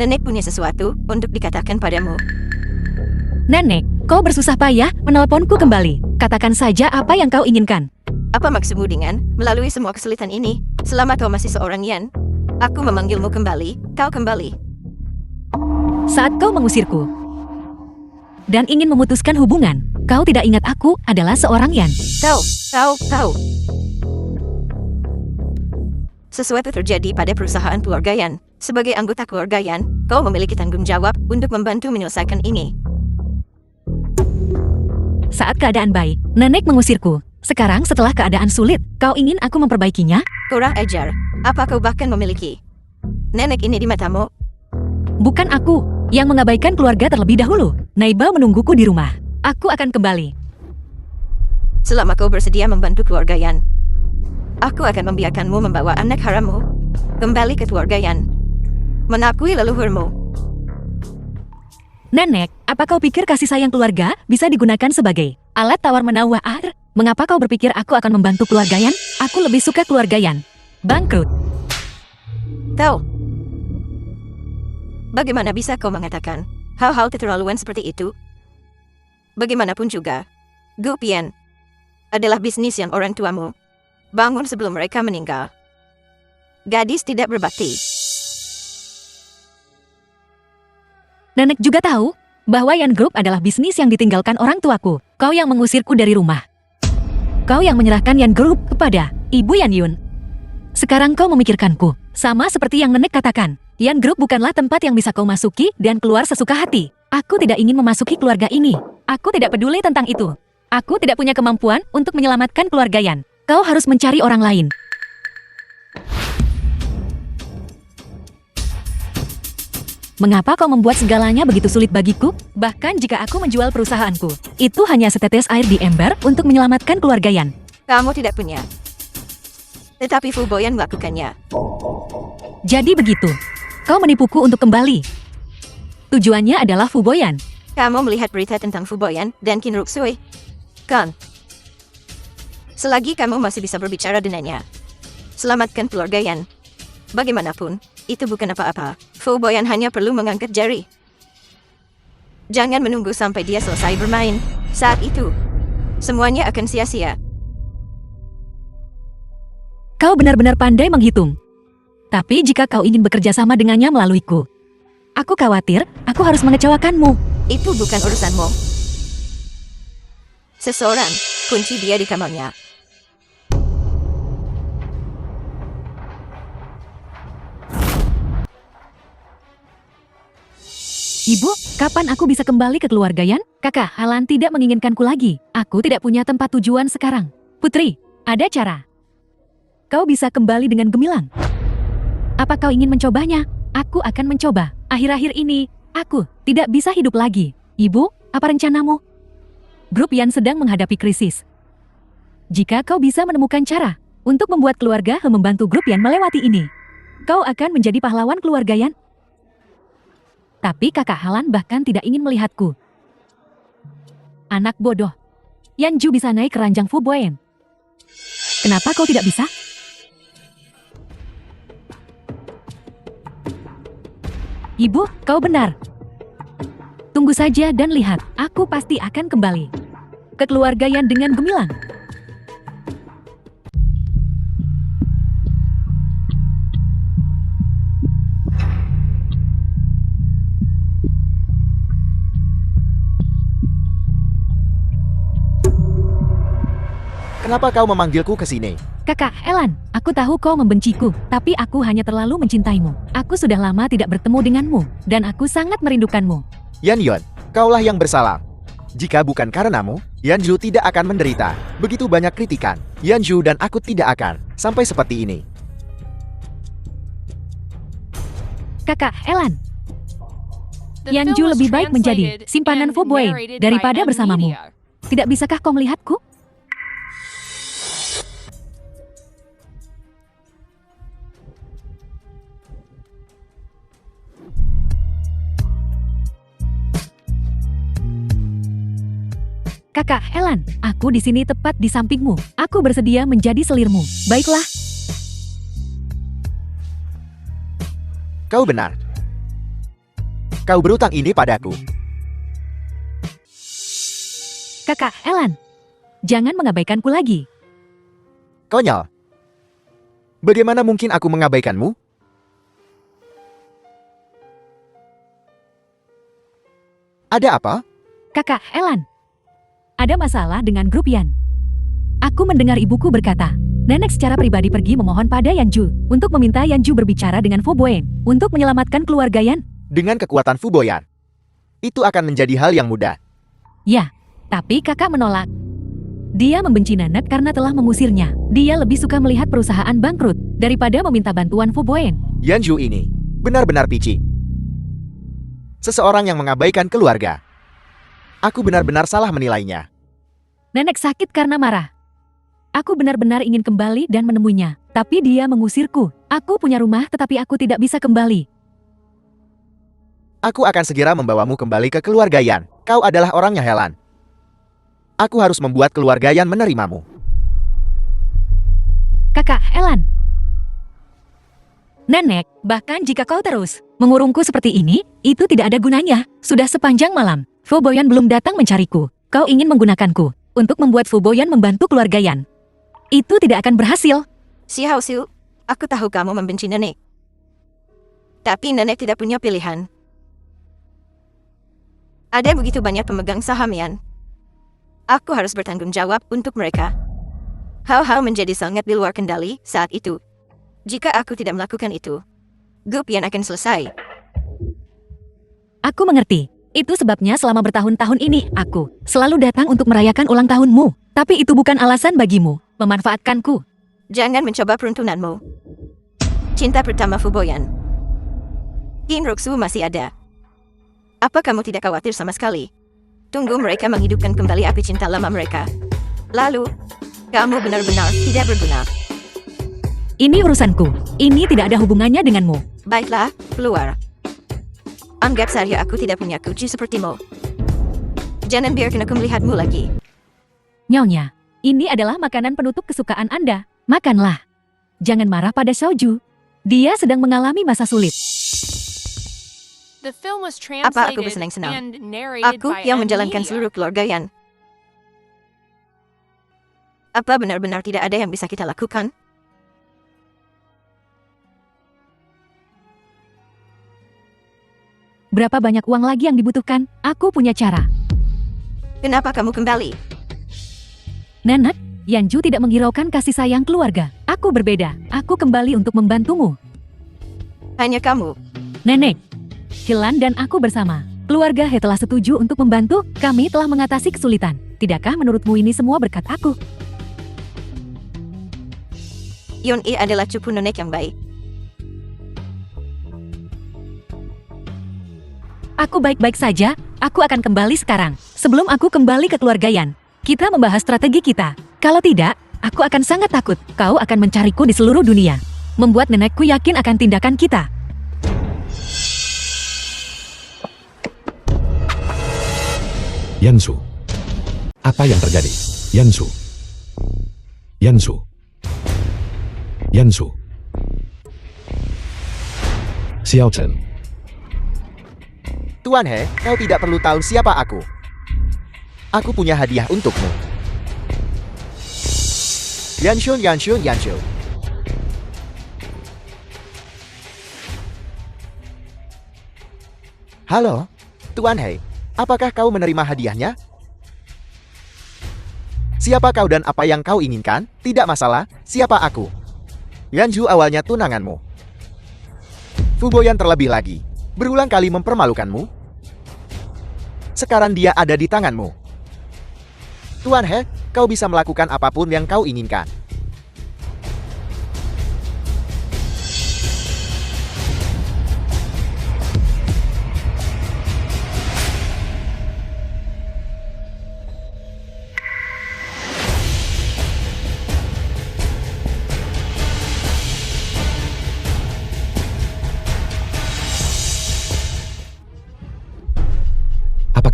Nenek punya sesuatu untuk dikatakan padamu. Nenek, kau bersusah payah menelponku kembali. Katakan saja apa yang kau inginkan. Apa maksudmu dengan melalui semua kesulitan ini? Selama kau masih seorang Yan, aku memanggilmu kembali, kau kembali. Saat kau mengusirku dan ingin memutuskan hubungan, kau tidak ingat aku adalah seorang Yan. Kau. Sesuatu terjadi pada perusahaan keluarga Yan. Sebagai anggota keluarga Yan, kau memiliki tanggung jawab untuk membantu menyelesaikan ini. Saat keadaan baik, nenek mengusirku. Sekarang setelah keadaan sulit, kau ingin aku memperbaikinya? Kurang ajar. Apa kau bahkan memiliki nenek ini di matamu? Bukan aku yang mengabaikan keluarga terlebih dahulu. Naiba menungguku di rumah. Aku akan kembali. Selama kau bersedia membantu keluarga Yan, aku akan membiarkanmu membawa anak harammu kembali ke keluarga Yan, mengakui leluhurmu. Nenek, apa kau pikir kasih sayang keluarga bisa digunakan sebagai alat tawar-menawar? Mengapa kau berpikir aku akan membantu keluarga Yan? Aku lebih suka keluarga Yan bangkrut. Kau. Bagaimana bisa kau mengatakan hal-hal keterlaluan seperti itu? Bagaimanapun juga, Group Yan adalah bisnis yang orang tuamu bangun sebelum mereka meninggal. Gadis tidak berbakti. Nenek juga tahu bahwa Yan Group adalah bisnis yang ditinggalkan orang tuaku. Kau yang mengusirku dari rumah. Kau yang menyerahkan Yan Group kepada Ibu Yan Yun. Sekarang kau memikirkanku, sama seperti yang nenek katakan. Yan Group bukanlah tempat yang bisa kau masuki dan keluar sesuka hati. Aku tidak ingin memasuki keluarga ini. Aku tidak peduli tentang itu. Aku tidak punya kemampuan untuk menyelamatkan keluarga Yan. Kau harus mencari orang lain. Mengapa kau membuat segalanya begitu sulit bagiku? Bahkan jika aku menjual perusahaanku, itu hanya setetes air di ember untuk menyelamatkan keluarga Yan. Kamu tidak punya. Tetapi Fu Boyan melakukannya. Jadi begitu. Kau menipuku untuk kembali. Tujuannya adalah Fu Boyan. Kamu melihat berita tentang Fu Boyan dan Qin Ruxui, kan? Selagi kamu masih bisa berbicara dengannya, selamatkan keluarga Yan. Bagaimanapun, itu bukan apa-apa. Fu Boyan hanya perlu mengangkat jari. Jangan menunggu sampai dia selesai bermain. Saat itu, semuanya akan sia-sia. Kau benar-benar pandai menghitung. Tapi jika kau ingin bekerja sama dengannya melaluiku, aku khawatir aku harus mengecewakanmu. Itu bukan urusanmu. Seseorang kunci dia di kamarnya. Ibu, kapan aku bisa kembali ke keluarga Yan? Kakak Halan tidak menginginkanku lagi. Aku tidak punya tempat tujuan sekarang. Putri, ada cara. Kau bisa kembali dengan gemilang. Apa kau ingin mencobanya? Aku akan mencoba. Akhir-akhir ini, aku tidak bisa hidup lagi. Ibu, apa rencanamu? Grup Yan sedang menghadapi krisis. Jika kau bisa menemukan cara untuk membuat keluarga He membantu grup Yan melewati ini, kau akan menjadi pahlawan keluarga Yan. Tapi kakak Halan bahkan tidak ingin melihatku. Anak bodoh. Yan Ju bisa naik ke ranjang Fu Boyan. Kenapa kau tidak bisa? Ibu, kau benar. Tunggu saja dan lihat, aku pasti akan kembali ke keluarga Yan dengan gemilang. Kenapa kau memanggilku ke sini? Kakak Elan, aku tahu kau membenciku, tapi aku hanya terlalu mencintaimu. Aku sudah lama tidak bertemu denganmu, dan aku sangat merindukanmu. Yan Yun, kaulah yang bersalah. Jika bukan karenamu, Yan Ju tidak akan menderita. Begitu banyak kritikan, Yan Ju dan aku tidak akan sampai seperti ini. Kakak Elan, The Yan film Ju was lebih baik menjadi translated simpanan and Fu Boyan narrated by daripada M bersamamu. Media. Tidak bisakah kau melihatku? Kakak Helan, aku di sini tepat di sampingmu. Aku bersedia menjadi selirmu. Baiklah. Kau benar. Kau berutang ini padaku. Kakak Helan, jangan mengabaikanku lagi. Konyol. Bagaimana mungkin aku mengabaikanmu? Ada apa? Kakak Helan, ada masalah dengan grup Yan. Aku mendengar ibuku berkata, nenek secara pribadi pergi memohon pada Yanju untuk meminta Yanju berbicara dengan Fu Boen untuk menyelamatkan keluarga Yan. Dengan kekuatan Fu Boyan, itu akan menjadi hal yang mudah. Ya, tapi kakak menolak. Dia membenci nenek karena telah mengusirnya. Dia lebih suka melihat perusahaan bangkrut daripada meminta bantuan Fu Boen. Yanju ini benar-benar pici. Seseorang yang mengabaikan keluarga. Aku benar-benar salah menilainya. Nenek sakit karena marah. Aku benar-benar ingin kembali dan menemuinya, tapi dia mengusirku. Aku punya rumah tetapi aku tidak bisa kembali. Aku akan segera membawamu kembali ke keluarga Yan. Kau adalah orangnya, Helan. Aku harus membuat keluarga Yan menerimamu. Kakak Helan. Nenek, bahkan jika kau terus mengurungku seperti ini, itu tidak ada gunanya. Sudah sepanjang malam, Fu Boyan belum datang mencariku. Kau ingin menggunakanku untuk membuat Fu Boyan membantu keluarga Yan. Itu tidak akan berhasil. Xiao Xiu, aku tahu kamu membenci nenek. Tapi nenek tidak punya pilihan. Ada begitu banyak pemegang saham Yan. Aku harus bertanggung jawab untuk mereka. Hal-hal menjadi sangat di luar kendali saat itu. Jika aku tidak melakukan itu, grup Yan akan selesai. Aku mengerti. Itu sebabnya selama bertahun-tahun ini, aku selalu datang untuk merayakan ulang tahunmu. Tapi itu bukan alasan bagimu memanfaatkanku. Jangan mencoba peruntunganmu. Cinta pertama Fu Boyan. Qin Roxu masih ada. Apa kamu tidak khawatir sama sekali? Tunggu mereka menghidupkan kembali api cinta lama mereka. Lalu, kamu benar-benar tidak berguna. Ini urusanku. Ini tidak ada hubungannya denganmu. Baiklah, keluar. Anggap saja aku tidak punya kunci sepertimu. Jangan biarkan aku melihatmu lagi. Nyonya, ini adalah makanan penutup kesukaan Anda. Makanlah. Jangan marah pada Xiaoju. Dia sedang mengalami masa sulit. The film was Apa aku translated bersenang-senang? and narrated Aku by yang menjalankan Media. seluruh keluarga Yan. Apa benar-benar tidak ada yang bisa kita lakukan? Berapa banyak uang lagi yang dibutuhkan? Aku punya cara. Kenapa kamu kembali? Nenek, Yanju tidak menghiraukan kasih sayang keluarga. Aku berbeda. Aku kembali untuk membantumu. Hanya kamu. Nenek, Hilan dan aku bersama. Keluarga He telah setuju untuk membantu. Kami telah mengatasi kesulitan. Tidakkah menurutmu ini semua berkat aku? Yon I adalah cupu nenek yang baik. Aku baik-baik saja. Aku akan kembali sekarang. Sebelum aku kembali ke keluarga Yan. Kita membahas strategi kita. Kalau tidak, aku akan sangat takut. Kau akan mencariku di seluruh dunia. Membuat nenekku yakin akan tindakan kita. Yansu. Apa yang terjadi? Yansu. Yansu. Yansu. Xiao Chen. Tuan He, kau tidak perlu tahu siapa aku. Aku punya hadiah untukmu. Yanshun, Yanshun, Yanshun. Halo, Tuan He. Apakah kau menerima hadiahnya? Siapa kau dan apa yang kau inginkan? Tidak masalah, siapa aku? Yanju awalnya tunanganmu. Fu Boyan terlebih lagi. Berulang kali mempermalukanmu. Sekarang dia ada di tanganmu. Tuan He, kau bisa melakukan apapun yang kau inginkan.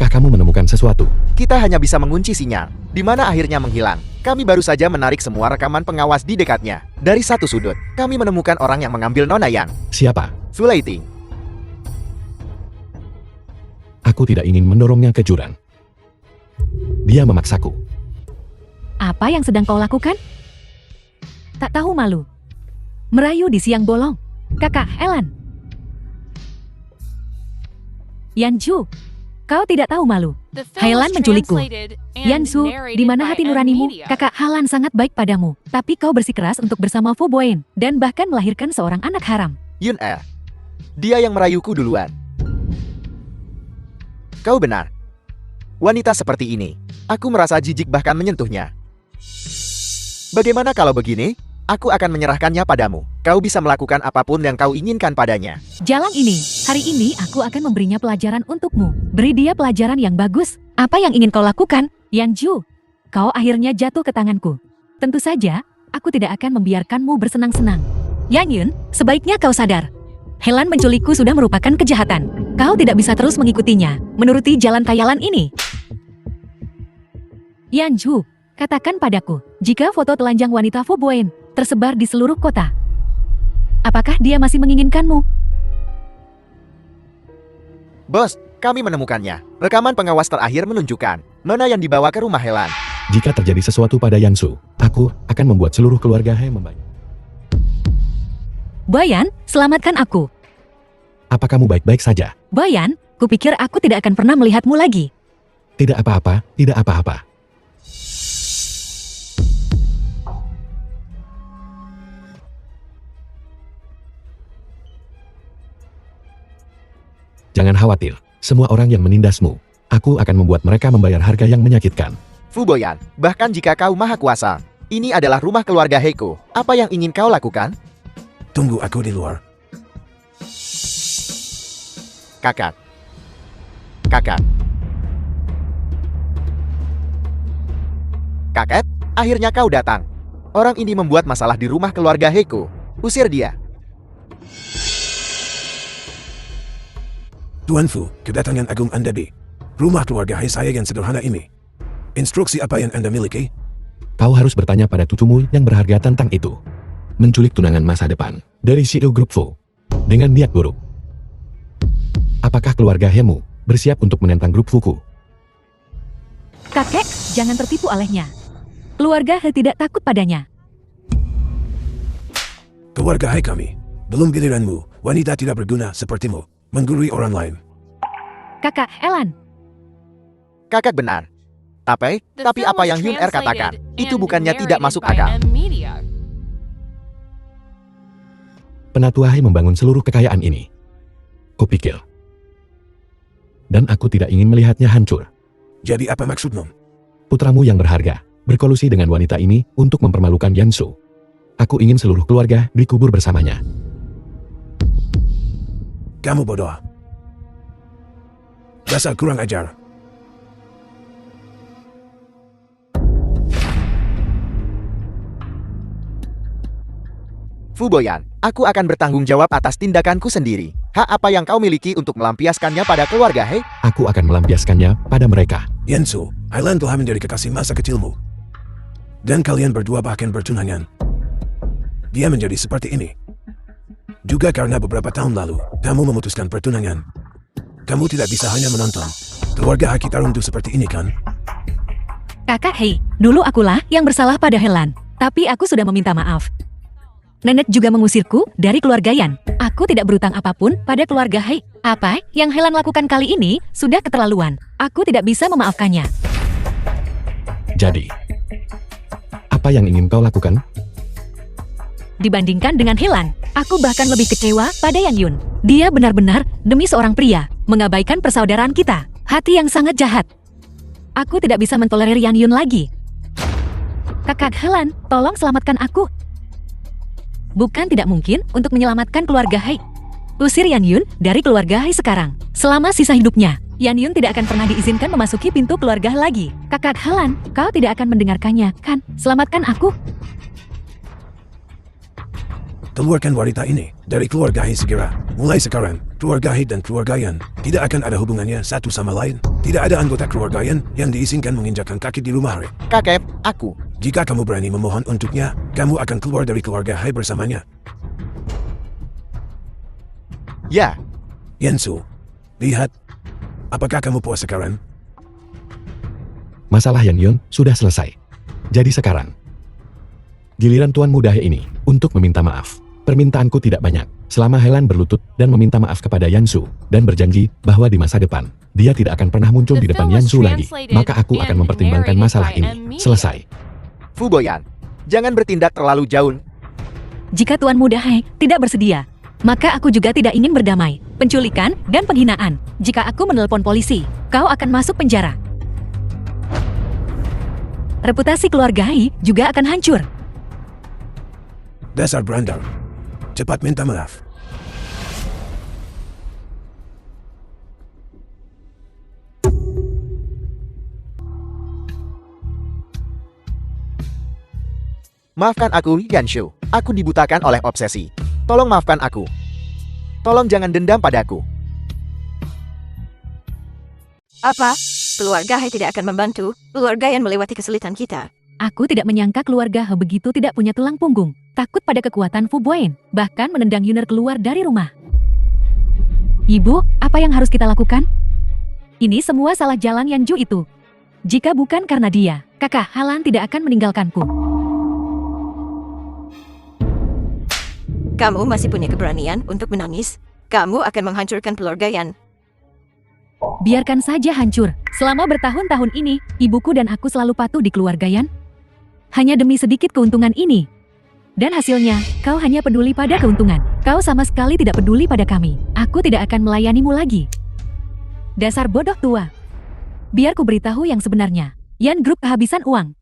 Apakah kamu menemukan sesuatu? Kita hanya bisa mengunci sinyal, di mana akhirnya menghilang. Kami baru saja menarik semua rekaman pengawas di dekatnya. Dari satu sudut, kami menemukan orang yang mengambil Nona Yang. Siapa? Sulaiting. Aku tidak ingin mendorongnya ke jurang. Dia memaksaku. Apa yang sedang kau lakukan? Tak tahu malu. Merayu di siang bolong. Kakak Helan. Yanju, kau tidak tahu malu. The film Hailan was menculikku. translated and Yansu, narrated di mana by hati M nuranimu? Media. Kakak Halan sangat baik padamu. Tapi kau bersikeras untuk bersama Fu Boen dan bahkan melahirkan seorang anak haram. Yun Dia yang merayuku duluan. Kau benar. Wanita seperti ini, aku merasa jijik bahkan menyentuhnya. Bagaimana kalau begini? Aku akan menyerahkannya padamu. Kau bisa melakukan apapun yang kau inginkan padanya. Jalang ini, hari ini aku akan memberinya pelajaran untukmu. Beri dia pelajaran yang bagus. Apa yang ingin kau lakukan? Yanju, kau akhirnya jatuh ke tanganku. Tentu saja, aku tidak akan membiarkanmu bersenang-senang. Yanyun, sebaiknya kau sadar. Helan menculikku sudah merupakan kejahatan. Kau tidak bisa terus mengikutinya, menuruti jalan khayalan ini. Yanju, katakan padaku, jika foto telanjang wanita Fu Boen tersebar di seluruh kota, apakah dia masih menginginkanmu? Bos, kami menemukannya. Rekaman pengawas terakhir menunjukkan Nona yang dibawa ke rumah Helan. Jika terjadi sesuatu pada Yansu, aku akan membuat seluruh keluarga He membayar. Bayan, selamatkan aku. Apa kamu baik-baik saja? Bayan, kupikir aku tidak akan pernah melihatmu lagi. Tidak apa-apa, tidak apa-apa. Jangan khawatir, semua orang yang menindasmu, aku akan membuat mereka membayar harga yang menyakitkan. Fu Boyan, bahkan jika kau maha kuasa, ini adalah rumah keluarga Heiko. Apa yang ingin kau lakukan? Tunggu aku di luar. Kakak. Kakak. Kakek, akhirnya kau datang. Orang ini membuat masalah di rumah keluarga Heiko. Usir dia. Tuan Fu, kedatangan agung Anda di rumah keluarga Hei saya yang sederhana ini. Instruksi apa yang Anda miliki? Kau harus bertanya pada cucumu yang berharga tentang itu. Menculik tunangan masa depan dari Shido Group Fu dengan niat buruk. Apakah keluarga Hemu bersiap untuk menentang grup Fuku? Kakek, jangan tertipu olehnya. Keluarga He tidak takut padanya. Keluarga Hei kami. Belum giliranmu, wanita tidak berguna sepertimu, menggurui orang lain. Kakak Helan, Kakak benar. Tapi The film apa was yang Yun katakan, translated itu and bukannya tidak narrated masuk by akal. M Media. Penatua He membangun seluruh kekayaan ini. Kupikir. Dan aku tidak ingin melihatnya hancur. Jadi apa maksudmu? Putramu yang berharga berkolusi dengan wanita ini untuk mempermalukan Yansu. Aku ingin seluruh keluarga dikubur bersamanya. Kamu bodoh. Dasar kurang ajar. Fu Boyan, aku akan bertanggung jawab atas tindakanku sendiri. Hak apa yang kau miliki untuk melampiaskannya pada keluarga Hei? Aku akan melampiaskannya pada mereka. Yansu, Hailan telah menjadi kekasih masa kecilmu. Dan kalian berdua bahkan bertunangan. Dia menjadi seperti ini juga karena beberapa tahun lalu, kamu memutuskan pertunangan. Kamu tidak bisa hanya menonton. Keluarga kita runtuh seperti ini kan? Kakak Hei, dulu akulah yang bersalah pada Helan. Tapi aku sudah meminta maaf. Nenek juga mengusirku dari keluarga Yan. Aku tidak berutang apapun pada keluarga Hei. Apa yang Helan lakukan kali ini sudah keterlaluan. Aku tidak bisa memaafkannya. Jadi, apa yang ingin kau lakukan? Dibandingkan dengan Helan, aku bahkan lebih kecewa pada Yan Yun. Dia benar-benar demi seorang pria mengabaikan persaudaraan kita. Hati yang sangat jahat. Aku tidak bisa mentolerir Yan Yun lagi. Kakak Helan, tolong selamatkan aku. Bukan tidak mungkin untuk menyelamatkan keluarga Hei. Usir Yan Yun dari keluarga Hei sekarang. Selama sisa hidupnya, Yan Yun tidak akan pernah diizinkan memasuki pintu keluarga lagi. Kakak Helan, kau tidak akan mendengarkannya, kan? Selamatkan aku. Keluarkan wanita ini dari keluarga Hei segera, mulai sekarang. Keluarga He dan keluarga Yan tidak akan ada hubungannya satu sama lain. Tidak ada anggota keluarga Yan yang diizinkan menginjakkan kaki di rumah He. Kakek, aku. Jika kamu berani memohon untuknya, kamu akan keluar dari keluarga He bersamanya. Ya, Yansu, lihat. Apakah kamu puas sekarang? Masalah Yan Yun sudah selesai. Jadi sekarang, giliran Tuan Muda He ini untuk meminta maaf. Permintaanku tidak banyak. Selama Helan berlutut dan meminta maaf kepada Yansu dan berjanji bahwa di masa depan dia tidak akan pernah muncul di depan Yansu lagi, maka aku akan mempertimbangkan masalah ini. Selesai. Fu Boyan, jangan bertindak terlalu jauh. Jika Tuan Muda He tidak bersedia, maka aku juga tidak ingin berdamai. Penculikan dan penghinaan. Jika aku menelpon polisi, kau akan masuk penjara. Reputasi keluarga He juga akan hancur. Dasar berandal. Cepat minta maaf. Maafkan aku, Yanshu. Aku dibutakan oleh obsesi. Tolong maafkan aku. Tolong jangan dendam padaku. Apa? Keluarga He tidak akan membantu. Keluarga yang melewati kesulitan kita. Aku tidak menyangka keluarga He begitu tidak punya tulang punggung. Takut pada kekuatan Fu Boyan, bahkan menendang Yuner keluar dari rumah. Ibu, apa yang harus kita lakukan? Ini semua salah jalan Yanju itu. Jika bukan karena dia, kakak Halan tidak akan meninggalkanku. Kamu masih punya keberanian untuk menangis? Kamu akan menghancurkan keluarga Yan. Biarkan saja hancur. Selama bertahun-tahun ini, ibuku dan aku selalu patuh di keluarga Yan. Hanya demi sedikit keuntungan ini. Dan hasilnya, kau hanya peduli pada keuntungan. Kau sama sekali tidak peduli pada kami. Aku tidak akan melayanimu lagi. Dasar bodoh tua. Biar ku beritahu yang sebenarnya. Yan Group kehabisan uang.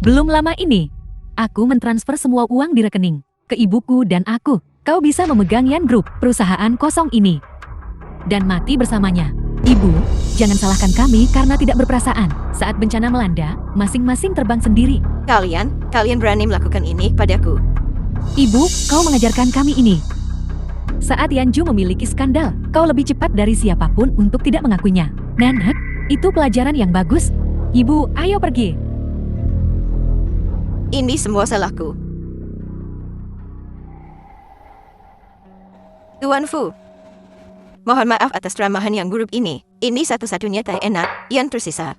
Belum lama ini, aku mentransfer semua uang di rekening ke ibuku dan aku. Kau bisa memegang Yan Group, perusahaan kosong ini, dan mati bersamanya. Ibu, jangan salahkan kami karena tidak berperasaan. Saat bencana melanda, masing-masing terbang sendiri. Kalian berani melakukan ini padaku. Ibu, kau mengajarkan kami ini. Saat Yanju memiliki skandal, kau lebih cepat dari siapapun untuk tidak mengakuinya. Nanak, itu pelajaran yang bagus. Ibu, ayo pergi. Ini semua salahku. Tuan Fu, mohon maaf atas ramahan yang buruk ini. Ini satu-satunya teh enak yang tersisa.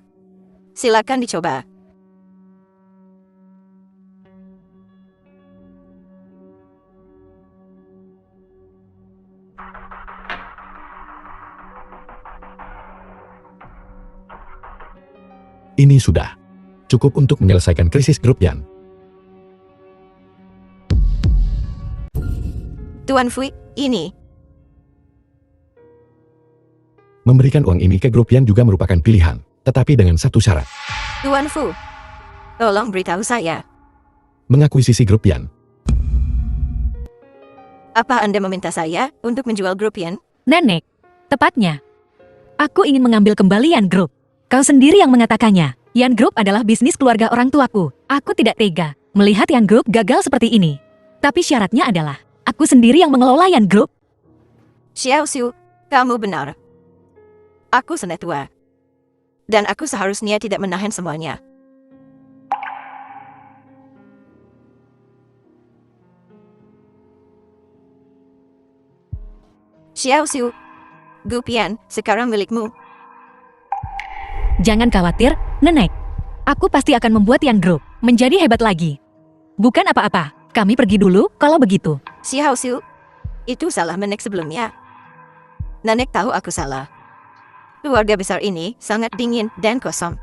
Silakan dicoba. Ini sudah cukup untuk menyelesaikan krisis grup Yan. Tuan Fu, ini. Memberikan uang ini ke grup Yan juga merupakan pilihan, tetapi dengan satu syarat. Tuan Fu, tolong beritahu saya. Mengakuisisi grup Yan. Apa Anda meminta saya untuk menjual grup Yan? Nenek, tepatnya. Aku ingin mengambil kembali Yan Group. Kau sendiri yang mengatakannya. Yan Group adalah bisnis keluarga orang tuaku. Aku tidak tega melihat Yan Group gagal seperti ini. Tapi syaratnya adalah, aku sendiri yang mengelola Yan Group. Xiao Xiu, kamu benar. Aku sudah tua. Dan aku seharusnya tidak menahan semuanya. Xiao Xiu, grup Yan sekarang milikmu. Jangan khawatir, Nenek. Aku pasti akan membuat Yan Group menjadi hebat lagi. Bukan apa-apa, kami pergi dulu kalau begitu. Xiao Xiu, itu salah Nenek sebelumnya. Nenek tahu aku salah. Keluarga besar ini sangat dingin dan kosong.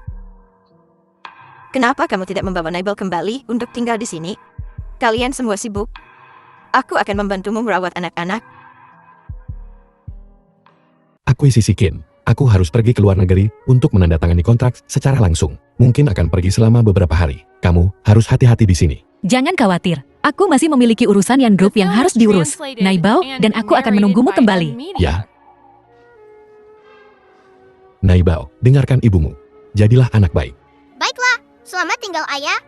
Kenapa kamu tidak membawa Naibal kembali untuk tinggal di sini? Kalian semua sibuk. Aku akan membantumu merawat anak-anak. Akuisisi Qin. Aku harus pergi ke luar negeri untuk menandatangani kontrak secara langsung. Mungkin akan pergi selama beberapa hari. Kamu harus hati-hati di sini. Jangan khawatir, aku masih memiliki urusan Yan Group yang harus diurus. Naibao, dan aku akan menunggumu kembali. Ya. Naibao, dengarkan ibumu. Jadilah anak baik. Baiklah, selamat tinggal ayah.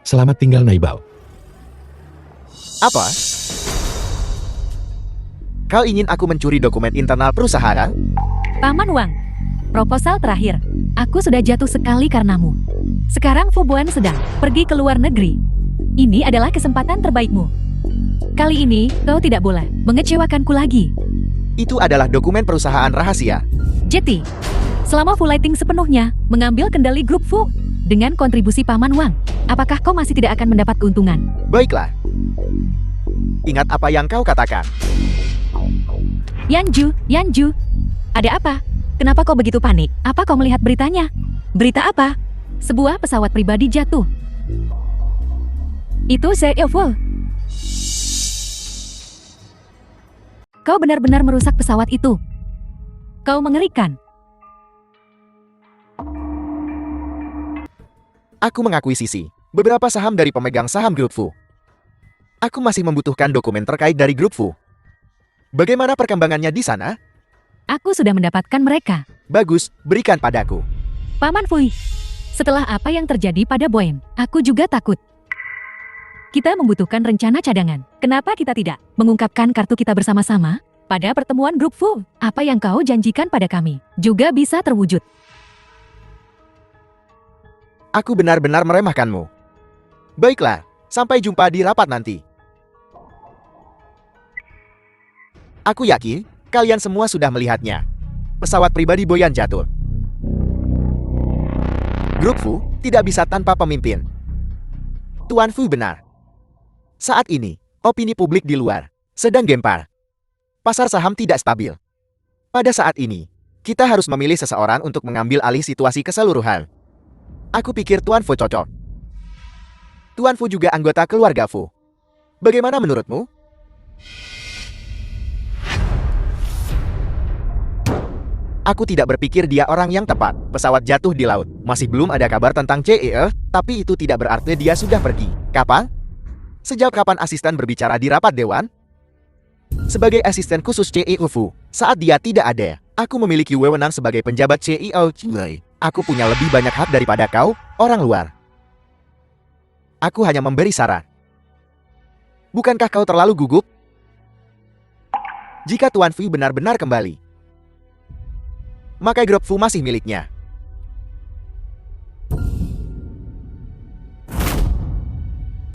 Selamat tinggal Naibao. Apa? Kau ingin aku mencuri dokumen internal perusahaan? Paman Wang, proposal terakhir. Aku sudah jatuh sekali karenamu. Sekarang Fu Buan sedang pergi ke luar negeri. Ini adalah kesempatan terbaikmu. Kali ini, kau tidak boleh mengecewakanku lagi. Itu adalah dokumen perusahaan rahasia. Jetty, selama Fu Lighting sepenuhnya mengambil kendali grup Fu dengan kontribusi Paman Wang, apakah kau masih tidak akan mendapat keuntungan? Baiklah. Ingat apa yang kau katakan. Yanju, ada apa? Kenapa kau begitu panik? Apa kau melihat beritanya? Berita apa? Sebuah pesawat pribadi jatuh. Itu CEO Fu. Kau benar-benar merusak pesawat itu. Kau mengerikan. Aku mengakuisisi beberapa saham dari pemegang saham grup Fu. Aku masih membutuhkan dokumen terkait dari grup Fu. Bagaimana perkembangannya di sana? Aku sudah mendapatkan mereka. Bagus, berikan padaku. Paman Fui, setelah apa yang terjadi pada Boen, aku juga takut. Kita membutuhkan rencana cadangan. Kenapa kita tidak mengungkapkan kartu kita bersama-sama? Pada pertemuan grup Fu, apa yang kau janjikan pada kami juga bisa terwujud. Aku benar-benar meremehkanmu. Baiklah, sampai jumpa di rapat nanti. Aku yakin kalian semua sudah melihatnya. Pesawat pribadi Boyan jatuh. Grup Fu tidak bisa tanpa pemimpin. Tuan Fu benar. Saat ini, opini publik di luar sedang gempar. Pasar saham tidak stabil. Pada saat ini, kita harus memilih seseorang untuk mengambil alih situasi keseluruhan. Aku pikir Tuan Fu cocok. Tuan Fu juga anggota keluarga Fu. Bagaimana menurutmu? Aku tidak berpikir dia orang yang tepat. Pesawat jatuh di laut. Masih belum ada kabar tentang CEE, tapi itu tidak berarti dia sudah pergi. Kapan? Sejak kapan asisten berbicara di rapat dewan? Sebagai asisten khusus CEO Fu, saat dia tidak ada, aku memiliki wewenang sebagai penjabat CEO. Aku punya lebih banyak hak daripada kau, orang luar. Aku hanya memberi saran. Bukankah kau terlalu gugup? Jika Tuan Fu benar-benar kembali, maka grup Fu masih miliknya.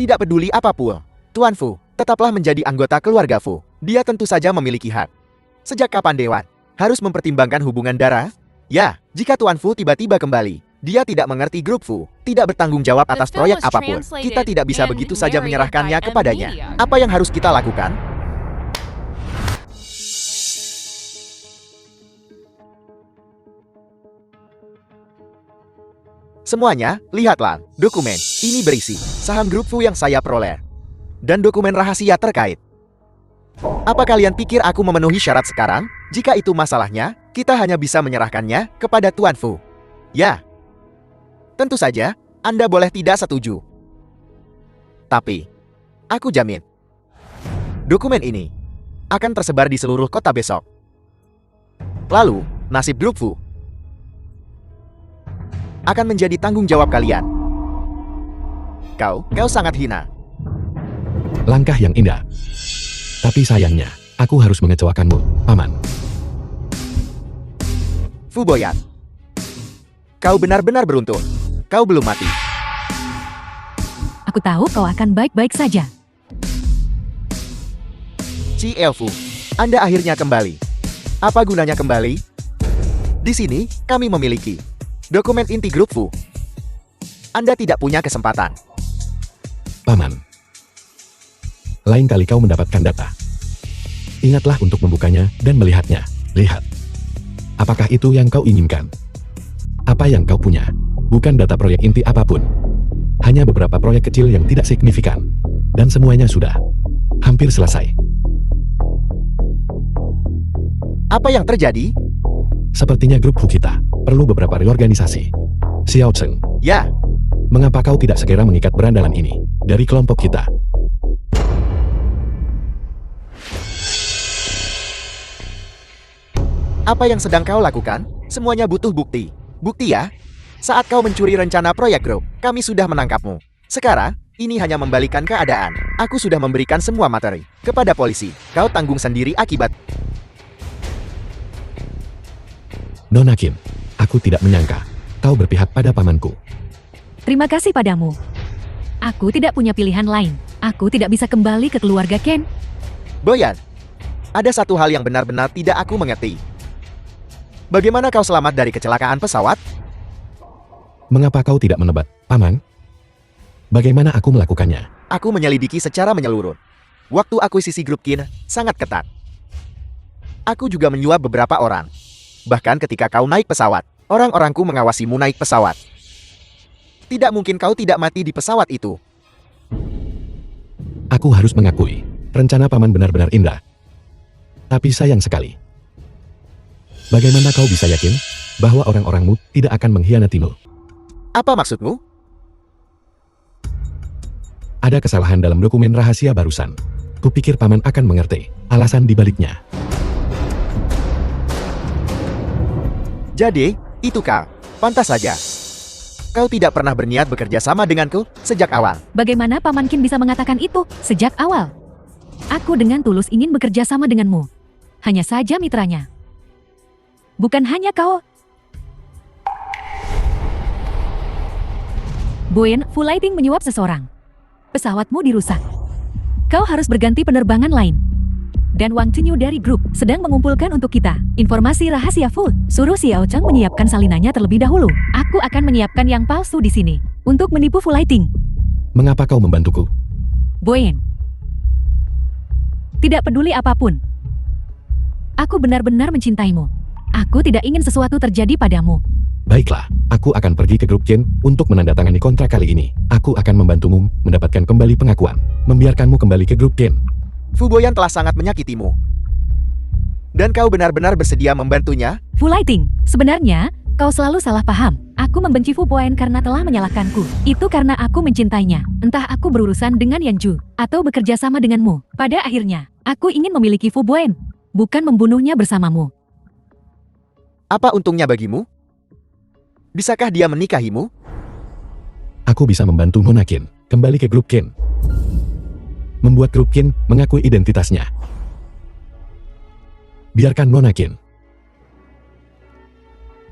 Tidak peduli apapun, Tuan Fu tetaplah menjadi anggota keluarga Fu. Dia tentu saja memiliki hak. Sejak kapan Dewan harus mempertimbangkan hubungan darah? Ya, jika Tuan Fu tiba-tiba kembali, dia tidak mengerti grup Fu, tidak bertanggung jawab atas proyek apapun. Kita tidak bisa begitu saja menyerahkannya kepadanya. Apa yang harus kita lakukan? Semuanya, lihatlah, dokumen. Ini berisi saham grup Fu yang saya peroleh. Dan dokumen rahasia terkait. Apa kalian pikir aku memenuhi syarat sekarang? Jika itu masalahnya, kita hanya bisa menyerahkannya kepada Tuan Fu. Ya. Tentu saja, Anda boleh tidak setuju. Tapi, aku jamin, dokumen ini akan tersebar di seluruh kota besok. Lalu, nasib grup Fu akan menjadi tanggung jawab kalian. Kau sangat hina. Langkah yang indah. Tapi sayangnya, aku harus mengecewakanmu, Paman. Fu Boyan, kau benar-benar beruntung. Kau belum mati. Aku tahu kau akan baik-baik saja. CEO Fu, Anda akhirnya kembali. Apa gunanya kembali? Di sini, kami memiliki dokumen inti grup Fu. Anda tidak punya kesempatan. Paman. Lain kali kau mendapatkan data. Ingatlah untuk membukanya dan melihatnya. Lihat. Apakah itu yang kau inginkan? Apa yang kau punya? Bukan data proyek inti apapun. Hanya beberapa proyek kecil yang tidak signifikan. Dan semuanya sudah hampir selesai. Apa yang terjadi? Sepertinya grup Fu kita perlu beberapa reorganisasi. Xiao Cheng, Ya, mengapa kau tidak segera mengikat berandalan ini dari kelompok kita? apa yang sedang kau lakukan? Semuanya butuh bukti. Bukti ya? Saat kau mencuri rencana proyek grup, kami sudah menangkapmu. Sekarang, Ini hanya membalikan keadaan. Aku sudah memberikan semua materi kepada polisi. Kau tanggung sendiri akibat. Nona Qin, aku tidak menyangka kau berpihak pada pamanku. Terima kasih padamu. Aku tidak punya pilihan lain. Aku tidak bisa kembali ke keluarga Ken. Boyan, ada satu hal yang benar-benar tidak aku mengerti. Bagaimana kau selamat dari kecelakaan pesawat? Mengapa kau tidak menebat, Paman? Bagaimana aku melakukannya? Aku menyelidiki secara menyeluruh. Waktu akuisisi grup Kin sangat ketat. Aku juga menyuap beberapa orang. Bahkan ketika kau naik pesawat, orang-orangku mengawasimu naik pesawat. Tidak mungkin kau tidak mati di pesawat itu. Aku harus mengakui, rencana Paman benar-benar indah. Tapi sayang sekali. Bagaimana kau bisa yakin bahwa orang-orangmu tidak akan mengkhianatimu? Apa maksudmu? Ada kesalahan dalam dokumen rahasia barusan. Kupikir Paman akan mengerti alasan dibaliknya. Jadi, itu kau. Pantas saja. Kau tidak pernah berniat bekerja sama denganku sejak awal. Bagaimana Paman Qin bisa mengatakan itu sejak awal? Aku dengan tulus ingin bekerja sama denganmu. Hanya saja mitranya. Bukan hanya kau. Boyan, full lighting menyuap seseorang. Pesawatmu dirusak. Kau harus berganti penerbangan lain. Dan Wang Chenyu dari grup sedang mengumpulkan untuk kita informasi rahasia full. Suruh Xiao Cheng menyiapkan salinannya terlebih dahulu. Aku akan menyiapkan yang palsu di sini untuk menipu full lighting. Mengapa kau membantuku? Boyan, tidak peduli apapun. Aku benar-benar mencintaimu. Aku tidak ingin sesuatu terjadi padamu. Baiklah, aku akan pergi ke grup Ken untuk menandatangani kontrak kali ini. Aku akan membantumu mendapatkan kembali pengakuan, membiarkanmu kembali ke grup Ken. Fu Boyan telah sangat menyakitimu. Dan kau benar-benar bersedia membantunya? Full lighting, sebenarnya kau selalu salah paham. Aku membenci Fu Boyan karena telah menyalahkanku. Itu karena aku mencintainya. Entah aku berurusan dengan Yanju atau bekerja sama denganmu. Pada akhirnya, aku ingin memiliki Fu Boyan, bukan membunuhnya bersamamu. Apa untungnya bagimu? Bisakah dia menikahimu? Aku bisa membantu Nona Qin kembali ke grup Ken. Membuat grup Ken mengakui identitasnya. Biarkan Nona Qin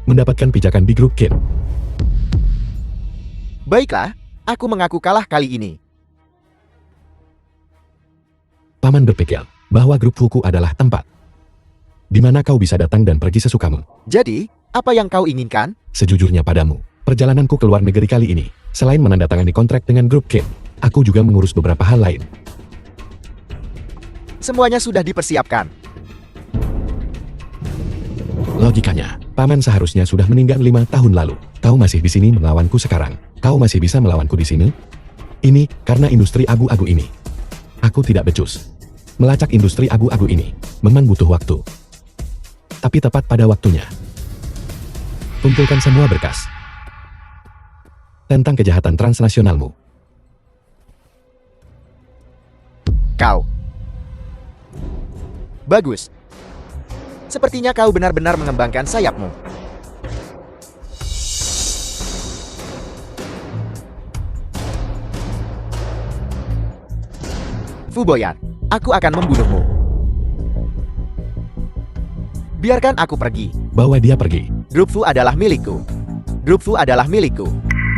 mendapatkan pijakan di grup Ken. Baiklah, aku mengaku kalah kali ini. Paman berpikir bahwa grup Fuku adalah tempat di mana kau bisa datang dan pergi sesukamu. Jadi, apa yang kau inginkan? Sejujurnya padamu, perjalananku ke luar negeri kali ini, selain menandatangani kontrak dengan grup Ken, aku juga mengurus beberapa hal lain. Semuanya sudah dipersiapkan. Logikanya, Paman seharusnya sudah meninggal 5 tahun lalu. Kau masih di sini melawanku sekarang. Kau masih bisa melawanku di sini? Ini karena industri abu-abu ini. Aku tidak becus. Melacak industri abu-abu ini memang butuh waktu. Tapi tepat pada waktunya. Kumpulkan semua berkas tentang kejahatan transnasionalmu. Kau. Bagus. Sepertinya kau benar-benar mengembangkan sayapmu. Fu Boyan, aku akan membunuhmu. Biarkan aku pergi. Bawa dia pergi. Grup Fu adalah milikku. Grup Fu adalah milikku.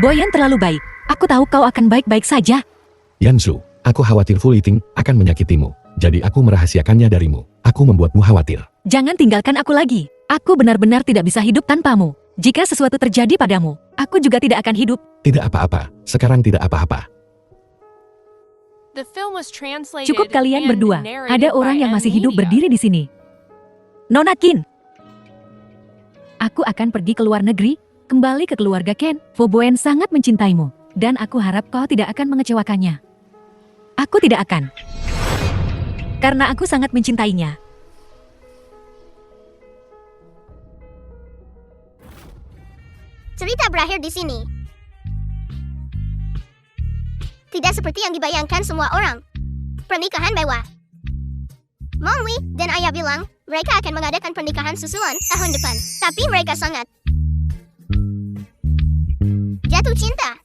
Boyan terlalu baik. Aku tahu kau akan baik-baik saja. Yansu, aku khawatir Fu Liting akan menyakitimu. Jadi aku merahasiakannya darimu. Aku membuatmu khawatir. Jangan tinggalkan aku lagi. Aku benar-benar tidak bisa hidup tanpamu. Jika sesuatu terjadi padamu, aku juga tidak akan hidup. Tidak apa-apa. Sekarang tidak apa-apa. The film was translated Cukup kalian and berdua. narrated Ada orang by yang masih hidup Media. berdiri di sini. Nona Qin. Aku akan pergi ke luar negeri, kembali ke keluarga Ken. Fu Boyan sangat mencintaimu, dan aku harap kau tidak akan mengecewakannya. Aku tidak akan. Karena aku sangat mencintainya. Cerita berakhir di sini. Tidak seperti yang dibayangkan semua orang. Pernikahan mewah. Momwi dan ayah bilang mereka akan mengadakan pernikahan susulan tahun depan. Tapi mereka sangat jatuh cinta.